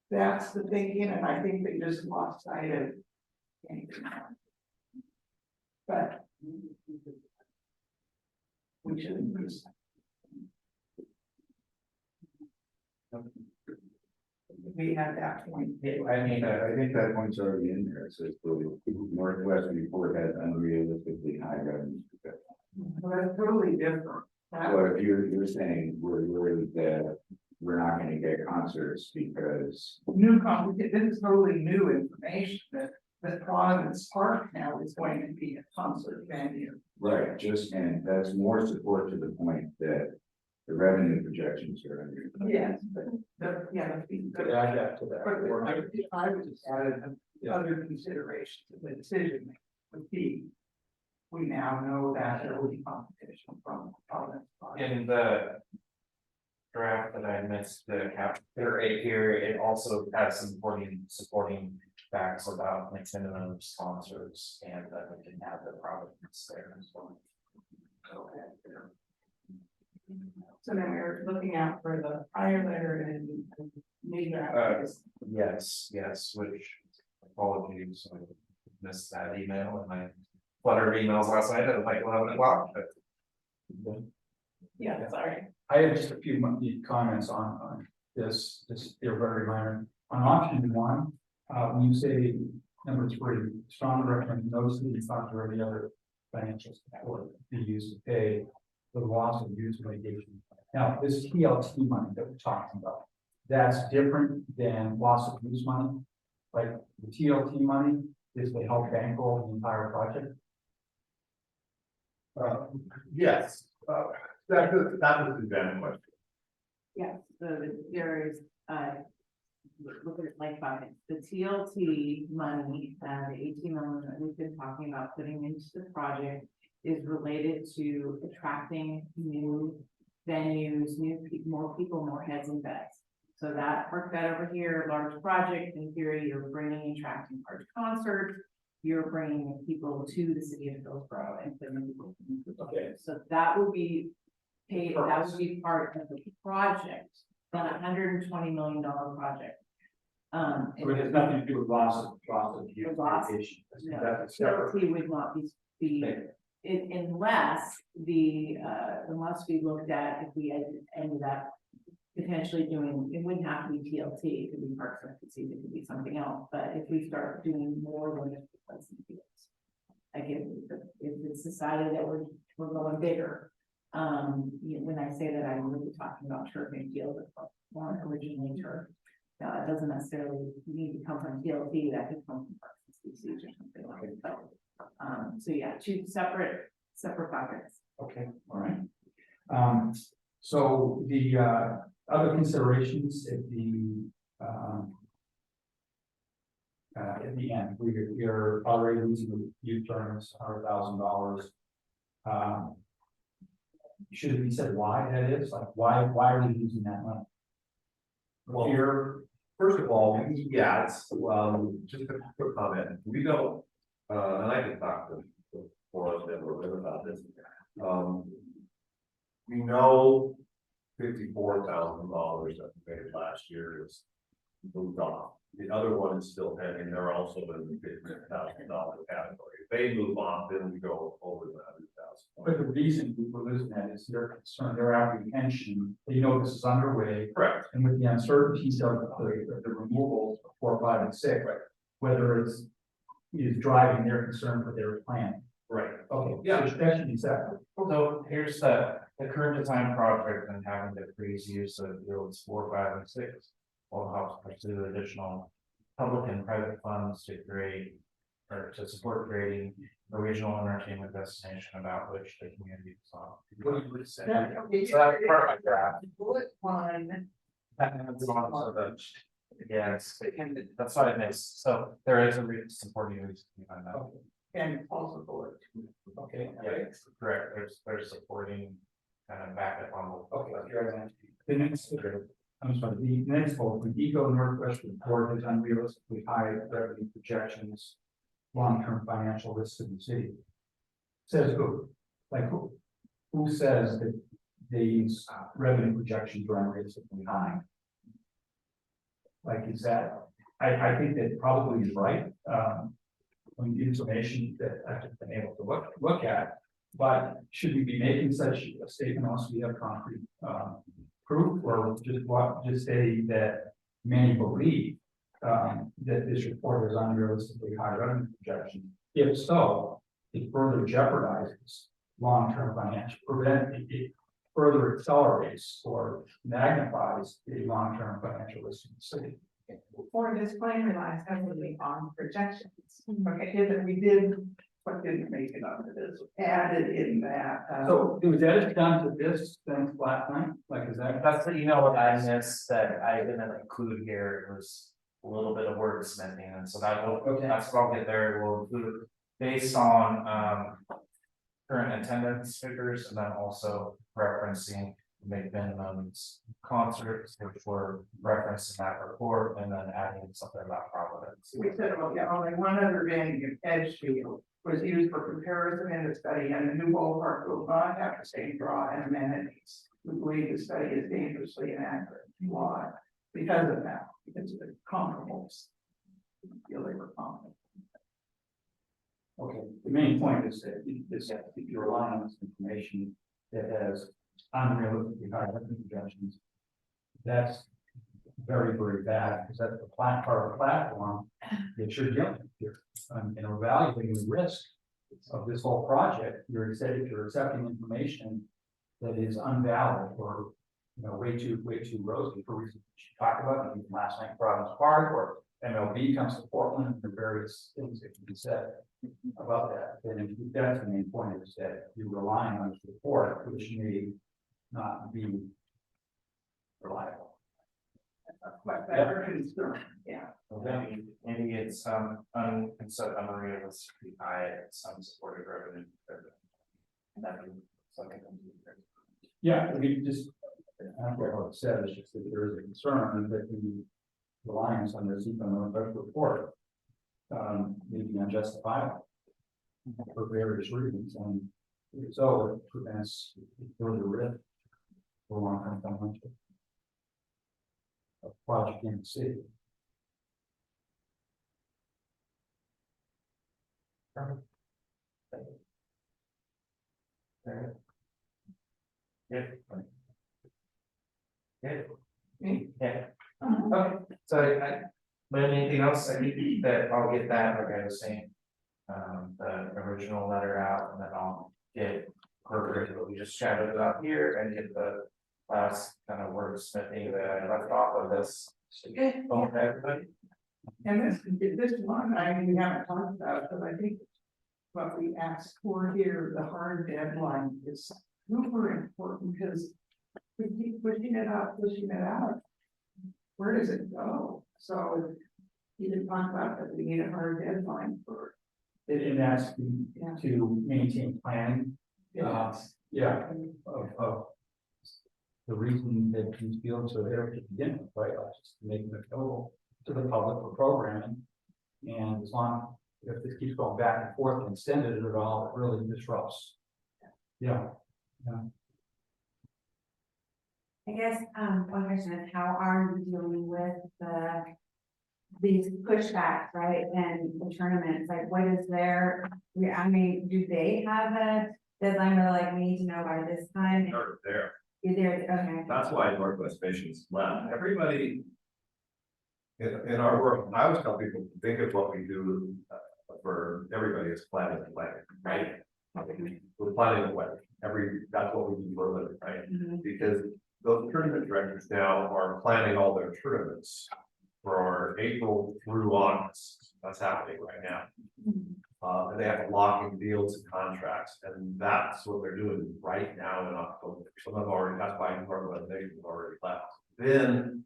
that's the thinking, and I think they just lost sight of anything else. But we shouldn't lose that. We had that point. I mean, I think that point's already in there. It says the Northwest report has unrealistically high revenue. Well, that's totally different. But if you're saying we're worried that we're not going to get concerts because This is totally new information that Providence Park now is going to be a concert venue. right, and that's more support to the point that the revenue projections are under. Yes, but Add that to that. but I would just add other considerations of the decision would be. We now know that there will be competition from Providence Park. In the draft that I missed the chapter 8 here, it also has some supporting facts about like minimum sponsors and that we can have the province there as well. So then we're looking out for the prior letter and new draft. Yes, which apologies, I missed that email and I fluttered emails last night at like 11 o'clock, but. Yeah, sorry. I have just a few comments on this, they're very minor. On option 1, when you say number 3, strongly recommend no city sponsor or any other financial support be used to pay the loss of use mitigation. Now, this TLT money that we're talking about, that's different than loss of use money. Like the TLT money is to help bankroll the entire project. Yes, that was the general question. Yes, so there is, look at it like buckets, the TLT money, the 18 million that we've been talking about putting into the project is related to attracting new venues, more people, more heads and beds. So that park bed over here, large project, in theory, you're attracting large concerts, you're bringing people to the city of Hillsborough and putting people into the project. So that would be paid, that would be part of the project, on $120 million project. So it has nothing to do with loss of use mitigation. No, That's separate. TLT would not be unless unless we looked at if we ended up potentially doing, it wouldn't have to be TLT, it could be Parks and Recreation, it could be something else, but if we start doing more than just Pleasant Fields. Like if it's decided that we're going bigger, when I say that, I'm really talking about turfing fields that weren't originally turf. It doesn't necessarily need to come from TLT, that could come from Parks and Recreation or something like that. So yeah, 2 separate buckets. Okay, all right. So the other considerations at the end, we're already losing the youth tournaments, $100,000. Should it be said why that is? Like why are we using that money? Well, here, first of all, yeah, it's, just a quick comment, we don't, and I can talk to Forrest a little bit about this. We know $54,000 that we paid last year is moved off. The other one is still pending, they're also in the $50,000 category. If they move on, then we go over the 100,000. But the reason we're losing that is their concern, their apprehension, they know this is underway. Correct. And with the uncertainties of the removals of 4, 5, and 6, right, whether is driving their concern for their plan. Right. Okay, Yeah. so that should be separate. So here's the current design project and having the freeze use of fields 4, 5, and 6 will help pursue additional public and private funds to create or to support creating a regional entertainment destination about which the community is on. What do you say? So that's part of my draft. Bullet line. Yes, that's what it is. So there is a supporting reason behind that. And also bullet. Okay. Yeah, correct. There's supporting kind of backup on the. Okay. The next, I'm sorry, the next one, the Eco Northwest report is unrealistically high revenue projections, long-term financial risks of the city. Says who? Like who says that these revenue projections are unrealistically high? Like is that, I think that probably is right. On the information that I've been able to look at, but should we be making such a statement unless we have concrete proof, or just say that many believe that this report is unrealistically high revenue projection? If so, it further jeopardizes long-term financial, it further accelerates or magnifies the long-term financial risk of the city. For this plan relies heavily on projections. Okay, if we did, what didn't make it onto this, added in that. So was that done to this then last night? Like, is that? That's the email what I missed that I didn't include here. It was a little bit of wordsmithing, and so that will, Okay. that's what I'll get there. We'll include based on current attendance figures, and then also referencing make minimums, concerts, which were referenced in that report, and then adding something about Providence. We said, well, yeah, only one other venue, Edgefield, was used for comparison in the study, and the new ballpark will not have the same draw and amenities. We believe the study is dangerously inaccurate. Why? Because of that, because of the comparables. Feel they were comparable. Okay, the main point is that if you're relying on this information that has unrealistically high revenue projections, that's very, very bad, because that's the part of the platform that you're dealing with here. And evaluating the risk of this whole project, you're accepting information that is unvalid or, way too rosy for reasons you talked about, maybe last night in Providence Park, or MLB comes to Portland, and there are various things that can be said about that. And if that's the main point, is that you're relying on this report, which may not be reliable. But better concern, yeah. Maybe it's some unrealistically high, some supported revenue. Yeah, I mean, just, I don't care what it says, it's just that there is a concern that the reliance on this, even on the report, may be unjustifiable for various reasons, and so it prevents further risk for long-term financial project in the city. Yeah. Okay. So anything else? I think that I'll get that, like I was saying, the original letter out, and then I'll get what we just chatted about here, and get the last kind of wordsmithing that I left off of this. Oh, everybody. And this one, I mean, we haven't talked about, but I think what we asked for here, the hard deadline is super important, because we keep pushing it out. Where does it go? So you didn't talk about that, we need a hard deadline for. And that's to maintain planning. Of the reason that these fields are there to begin with, right? Just to make them available to the public for programming. And as long, if this keeps going back and forth and extended at all, it really disrupts. Yeah. I guess, one question is, how are you dealing with these pushbacks, right? And the tournaments, like what is their, I mean, do they have a deadline where like, we need to know by this time? Start there. Okay. That's why Northwest Missions left. Everybody in our world, I always tell people, think of what we do for everybody is planning a wedding, right? We're planning a wedding. That's what we do for a living, right? Mm-hmm. Because those tournament directors now are planning all their tournaments for April through August. That's happening right now. And they have to lock in deals and contracts, and that's what they're doing right now in October. Some have already, that's why Northwest Missions have already left. Then,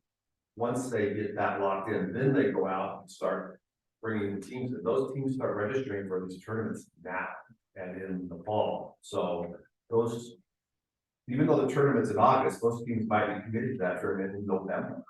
once they get that locked in, then they go out and start bringing the teams in. Those teams start registering for these tournaments now and in the fall. So those, even though the tournament's in August, those teams might be committed to that tournament in November.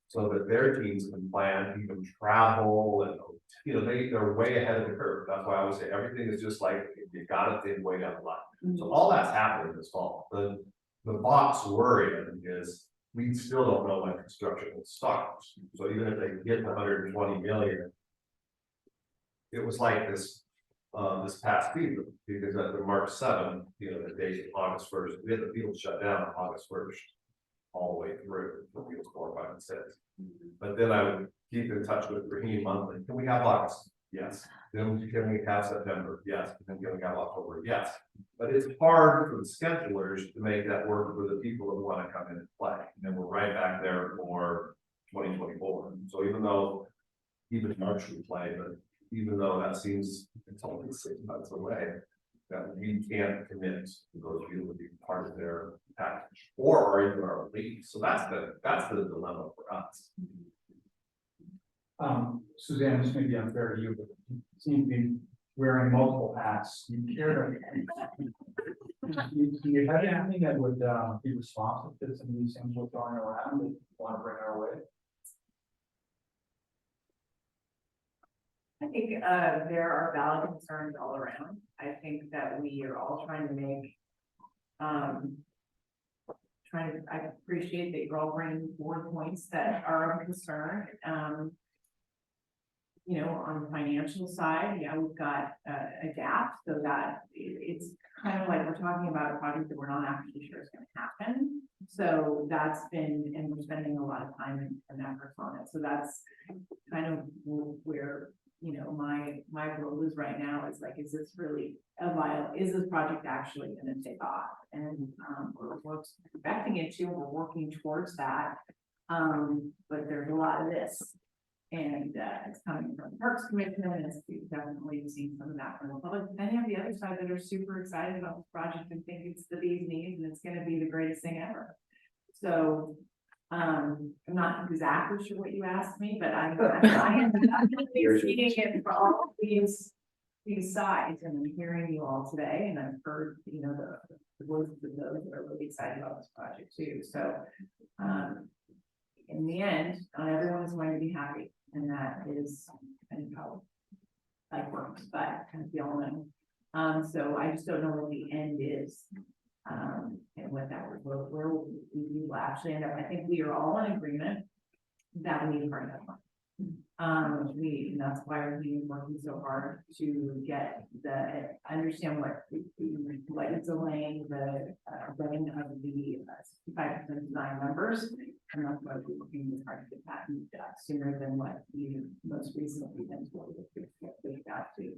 So that their teams can plan, even travel, and they're way ahead of the curve. That's why I always say everything is just like, you got it, then way down the line. So all that's happening this fall. The box worrying is we still don't know when construction will start. So even if they get the 120 million, it was like this past season, because at the March 7th, the date August 1st, we had the field shut down on August 1st. All the way through for fields 4, 5, and 6. But then I would keep in touch with Raheem monthly. Can we have August? Yes. Then can we have September? Yes. And then can we have October? Yes. But it's hard for the schedulers to make that work for the people that want to come in and play. And we're right back there for 2024. So even March we play, but even though that seems it's only 6 months away, that we can't commit to those people to be part of their package or even our league. So that's the dilemma for us. Suzanne, this may be unfair to you, but you seem to be wearing multiple hats. You care to Do you have anything that would, be responsive to some of these things we're throwing around that you want to bring our way? I think, there are valid concerns all around. I think that we are all trying to make, I appreciate that you're all bringing forward points that are of concern. You know, on the financial side, yeah, we've got a gap, so that it's kind of like we're talking about a project that we're not actually sure is gonna happen. So that's been, and we're spending a lot of time and efforts on it, so that's kind of where, you know, my role is right now, is like, is this really a viable, is this project actually gonna take off? And we're expecting it to, we're working towards that. But there's a lot of this. And it's coming from the Parks Commission, and we've definitely seen some of that from the public. Many of the other side that are super excited about this project and think it's the bee's knees and it's gonna be the greatest thing ever. So I'm not exactly sure what you asked me, but I am definitely seeing it for all these sides, and I'm hearing you all today, and I've heard, you know, the voices of those that are really excited about this project too. So in the end, not everyone is going to be happy, and that is kind of how life works, but kind of the element. So I just don't know what the end is. And what that would, where we will actually end up. I think we are all in agreement that we need to bring that money. And that's why we're working so hard to get understand what is delaying the running of the 65% design numbers, and that's why we're working hard to get that sooner than what you most recently been told we got to.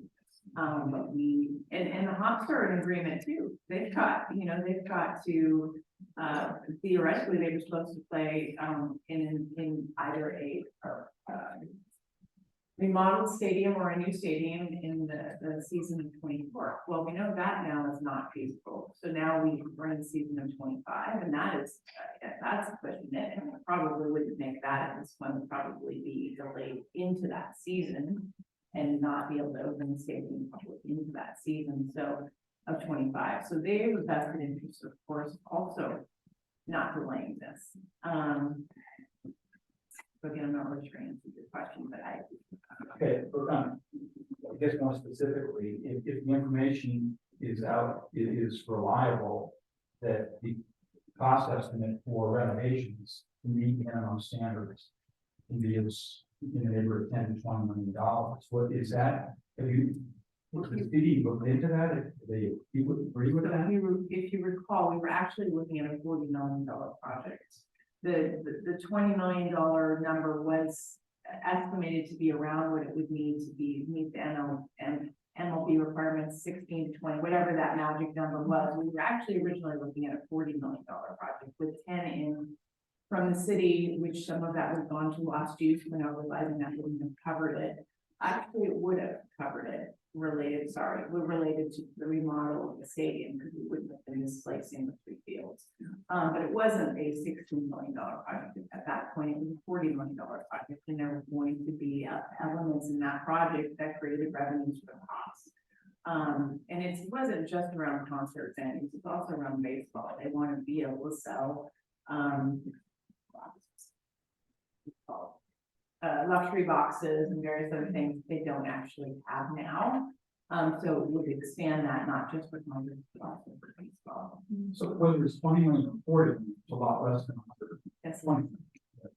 But we and the Hawks are in agreement too. They've got to theoretically they were supposed to play in either a remodeled stadium or a new stadium in the season of 24. Well, we know that now is not feasible. So now we're in the season of 25, and that's pushing it. And we probably wouldn't make that at this point, would probably be delayed into that season and not be able to open the stadium into that season. So of 25. So they have a vested interest, of course, also not delaying this. So again, I'm not really sure I answered your question, but Okay, I guess more specifically, if the information is out, it is reliable, that the cost estimate for renovations meet minimum standards can be in the neighborhood of $10 to $20 million. What is that? Have you looked into that? You would agree with that? If you recall, we were actually looking at a $40 million project. The $20 million number was estimated to be around what it would need to meet the MLB requirements, 16 to 20, whatever that magic number was. We were actually originally looking at a $40 million project with 10 in from the city, which some of that was gone to lost use when I was realizing that wouldn't have covered it. Actually, it would have covered it. Related to the remodel of the stadium, because we wouldn't have been displacing the 3 fields. But it wasn't a $16 million project at that point. It was a $40 million project, and there were going to be elements in that project that created revenues for the Hawks. And it wasn't just around concerts and it's also around baseball. They want to be able to sell luxury boxes and various other things they don't actually have now. So it would expand that, not just for concerts, but also for baseball. So whether it's 20 million or 40, it's a lot less than 100. That's 20. I'm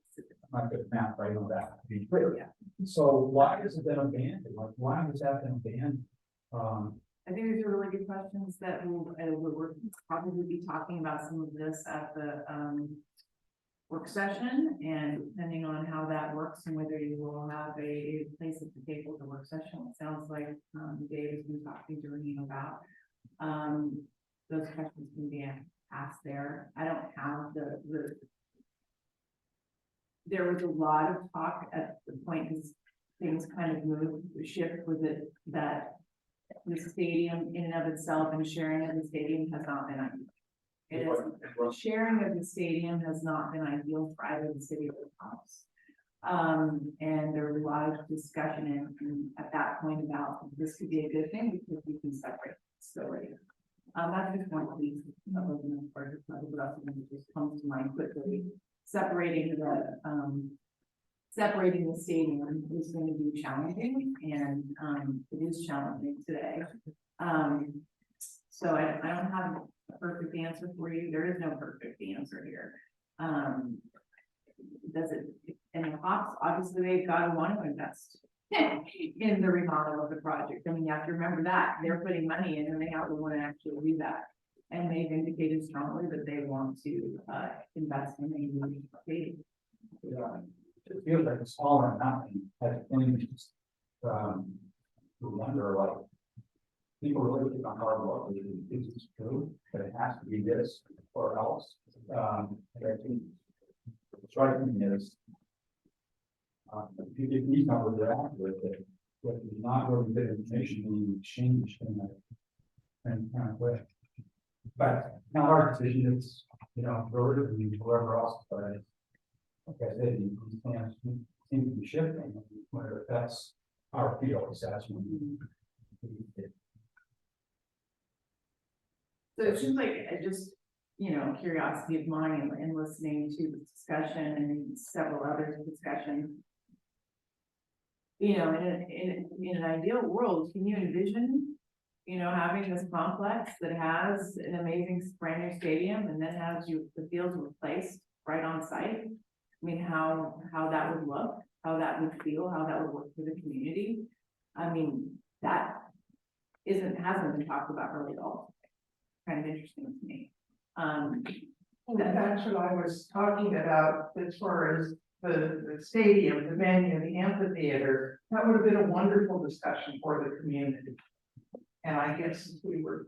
not good at math, but I know that to be clear. Yeah. So why has it been abandoned? Like, why has that been abandoned? I think these are really good questions that we'll probably be talking about some of this at the work session, and depending on how that works and whether you will have a place at the table to work session. It sounds like Dave has been talking to Renee about those questions can be asked there. I don't have there was a lot of talk at the point as things kind of shift with it, that the stadium in and of itself and sharing of the stadium has not been ideal. Sharing of the stadium has not been ideal for either the city or the Hawks. And there was a lot of discussion at that point about this could be a good thing because we can separate the facility. That's just one piece of the project, but it just comes to mind quickly. Separating the stadium is going to be challenging, and, it is challenging today. So I don't have a perfect answer for you. There is no perfect answer here. Does it, and the Hawks, obviously they've got to want to invest in the remodel of the project. I mean, you have to remember that they're putting money in and they have to want to actually do that. And they've indicated strongly that they want to, invest in a new stadium. Yeah, it feels like a smaller amount, and things, we wonder, like, people really think on hard work, is this true, but it has to be this or else. And I think the striking is, if you get these numbers, they're accurate, but there's not really good information being exchanged in that kind of way. But not our decision, it's, relatively whoever else, but like I said, these plans seem to be shifting, whether that's our field assessment. So it seems like just, curiosity of mine and listening to the discussion and several other discussions. In an ideal world, can you envision, having this complex that has an amazing brand new stadium and then has the fields replaced right on site? I mean, how that would look, how that would feel, how that would work for the community. I mean, that hasn't been talked about really at all. Kind of interesting to me. That's what I was talking about as far as the stadium, the venue, the amphitheater. That would have been a wonderful discussion for the community. And I guess we were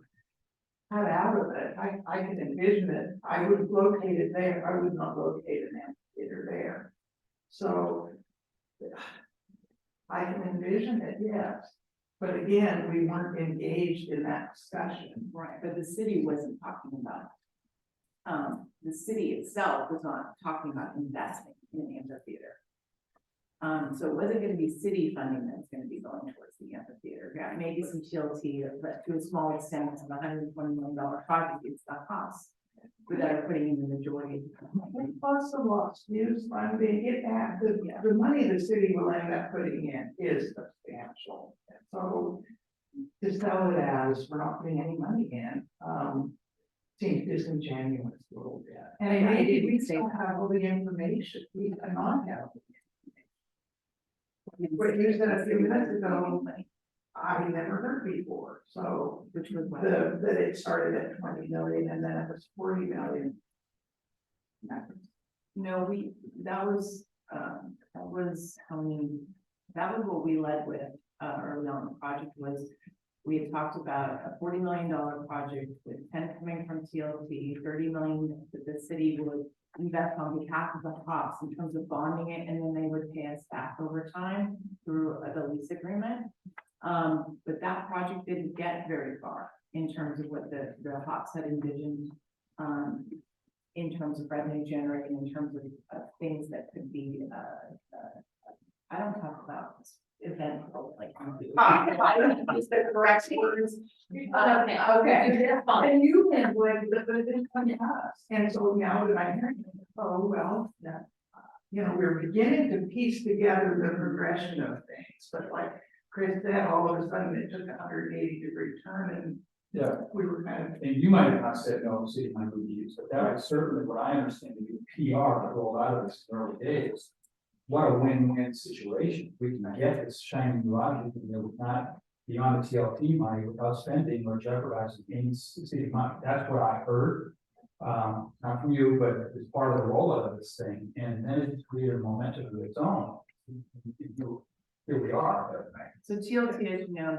cut out of it. I can envision it. I would locate it there. I would not locate an amphitheater there. So I can envision it, yes. But again, we weren't engaged in that discussion. Right, but the city wasn't talking about it. The city itself was not talking about investing in an amphitheater. So it wasn't going to be city funding that's going to be going towards the amphitheater. Yeah, maybe some TLT, but to a small extent, it's an $120 million project. It's the cost that are putting in the majority. Plus the lost use fund, the money the city will end up putting in is substantial. So to sell it as we're not putting any money in, seems disingenuous a little bit. And maybe we still have all the information, we cannot have. What you said a few minutes ago, I never heard before, so, which was that it started at 20 million and then it was 40 million. No, that was what we led with, early on. The project was, we had talked about a $40 million project with 10 coming from TLT, 30 million that the city would invest on behalf of the Hawks in terms of bonding it, and then they would pay us back over time through the lease agreement. But that project didn't get very far in terms of what the Hawks had envisioned, in terms of revenue generating, in terms of things that could be, I don't talk about eventful like you do. I don't use the correct words. Okay. And you can blame but it didn't come to us. And so now that I'm hearing, we're beginning to piece together the progression of things, but like Chris said, all of a sudden it took a 180-degree turn and yeah, we were kind of. And you might have not said no, city might be used, but that was certainly what I understand to be PR that rolled out of this in the early days. What a win-win situation. We can get this shiny new object and it would not be on the TLT money without spending or jeopardizing any city money. That's what I heard. Not from you, but it's part of the rollout of this thing. And then it's created a momentum of its own. Here we are. So TLT, as you know,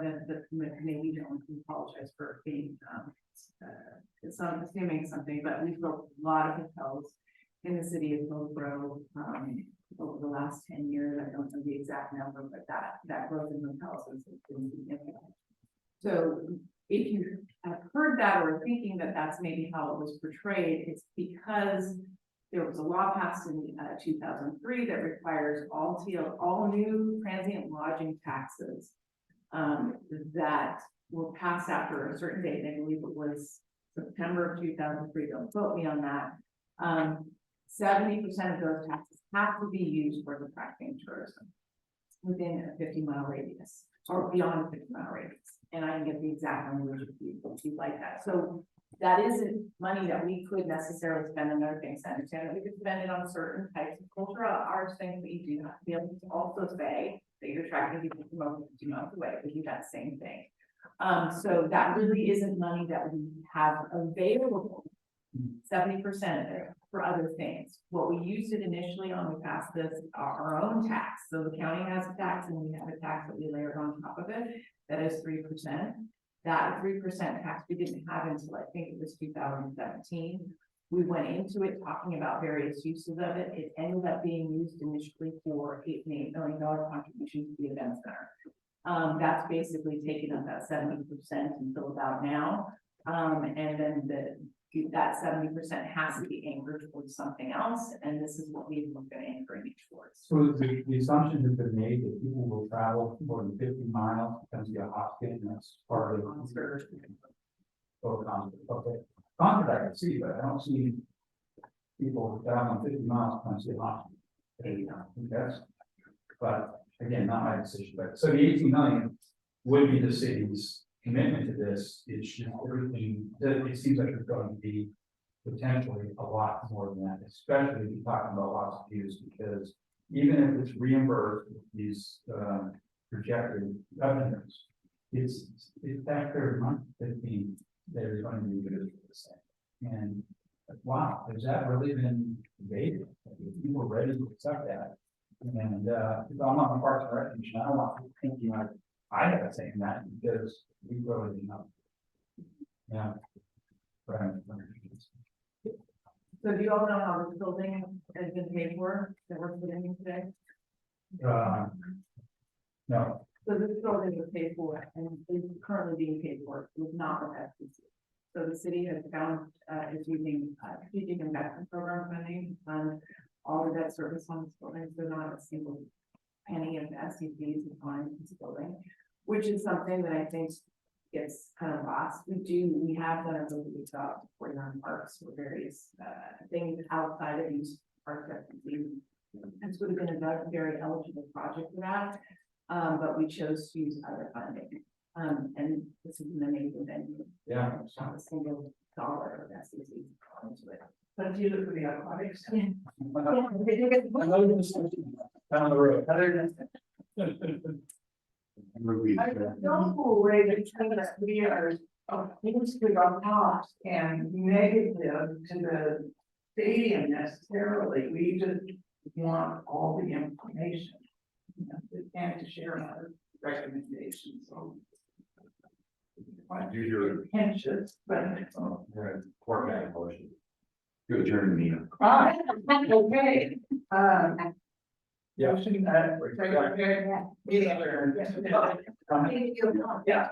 maybe you don't apologize for being, assuming something, but we've built a lot of hotels in the city of Hillsborough, over the last 10 years. I don't know the exact number, but that growth in hotels has been significant. So if you have heard that or thinking that that's maybe how it was portrayed, it's because there was a law passed in 2003 that requires all new transient lodging taxes that were passed after a certain date, I believe it was September of 2003, don't quote me on that. 70% of those taxes have to be used for attracting tourism within a 50-mile radius or beyond a 50-mile radius. And I can get the exact language if you like that. So that isn't money that we could necessarily spend on other things. I understand that we could spend it on certain types of cultural arts things, but you do have to be able to also say that you're attracting people from over 50 miles away, because you do that same thing. So that really isn't money that we have available, 70% of it for other things. What we used it initially on, we passed this, our own tax. So the county has a tax and we have a tax that we layered on top of it. That is 3%. That 3% tax we didn't have until I think it was 2017. We went into it talking about various uses of it. It ended up being used initially for $8 million contribution to the event center. That's basically taken up that 70% until about now. And then that 70% has to be anchored towards something else, and this is what we've been anchoring it towards. So the assumption has been made that people will travel more than 50 miles to come see a hospital, and that's part of the concert. Okay, concert I can see, but I don't see people traveling 50 miles to come see a hospital. Yes, but again, not my decision. But so the 18 million would be the city's commitment to this. It's just everything. It seems like it's going to be potentially a lot more than that, especially if you're talking about lots of views, because even if it's reimbursed with these projected revenues, it's taxpayer money that they're going to be used for the same. And wow, has that really been debated? People are ready to accept that. And if I'm on the Parks and Rec Commission, I don't want to think I have a say in that, because we really do not. Yeah. Right. So do you all know how this building has been paid for that we're putting in today? No. So this building was paid for and is currently being paid for, it was not with FCC. So the city has found, is using strategic investment program funding to fund all the debt service on this building, so not a single penny of FCC's is on this building, which is something that I think gets kind of lost. We have done a really good job supporting our parks for various things outside of these park FCC. This would have been a very eligible project for that, but we chose to use other funding. And this is an amazing venue. Yeah. Not a single dollar of FCC into it. But if you look at the aquatics. Down the road. I don't know way to tell that we are opposed to our cost and negative to the stadium necessarily. We just want all the information. And to share our recommendations, so. Do your Contentious, but. court back motion. To adjourn the meeting. Okay. Yeah. Motion, meeting adjourned. Yeah.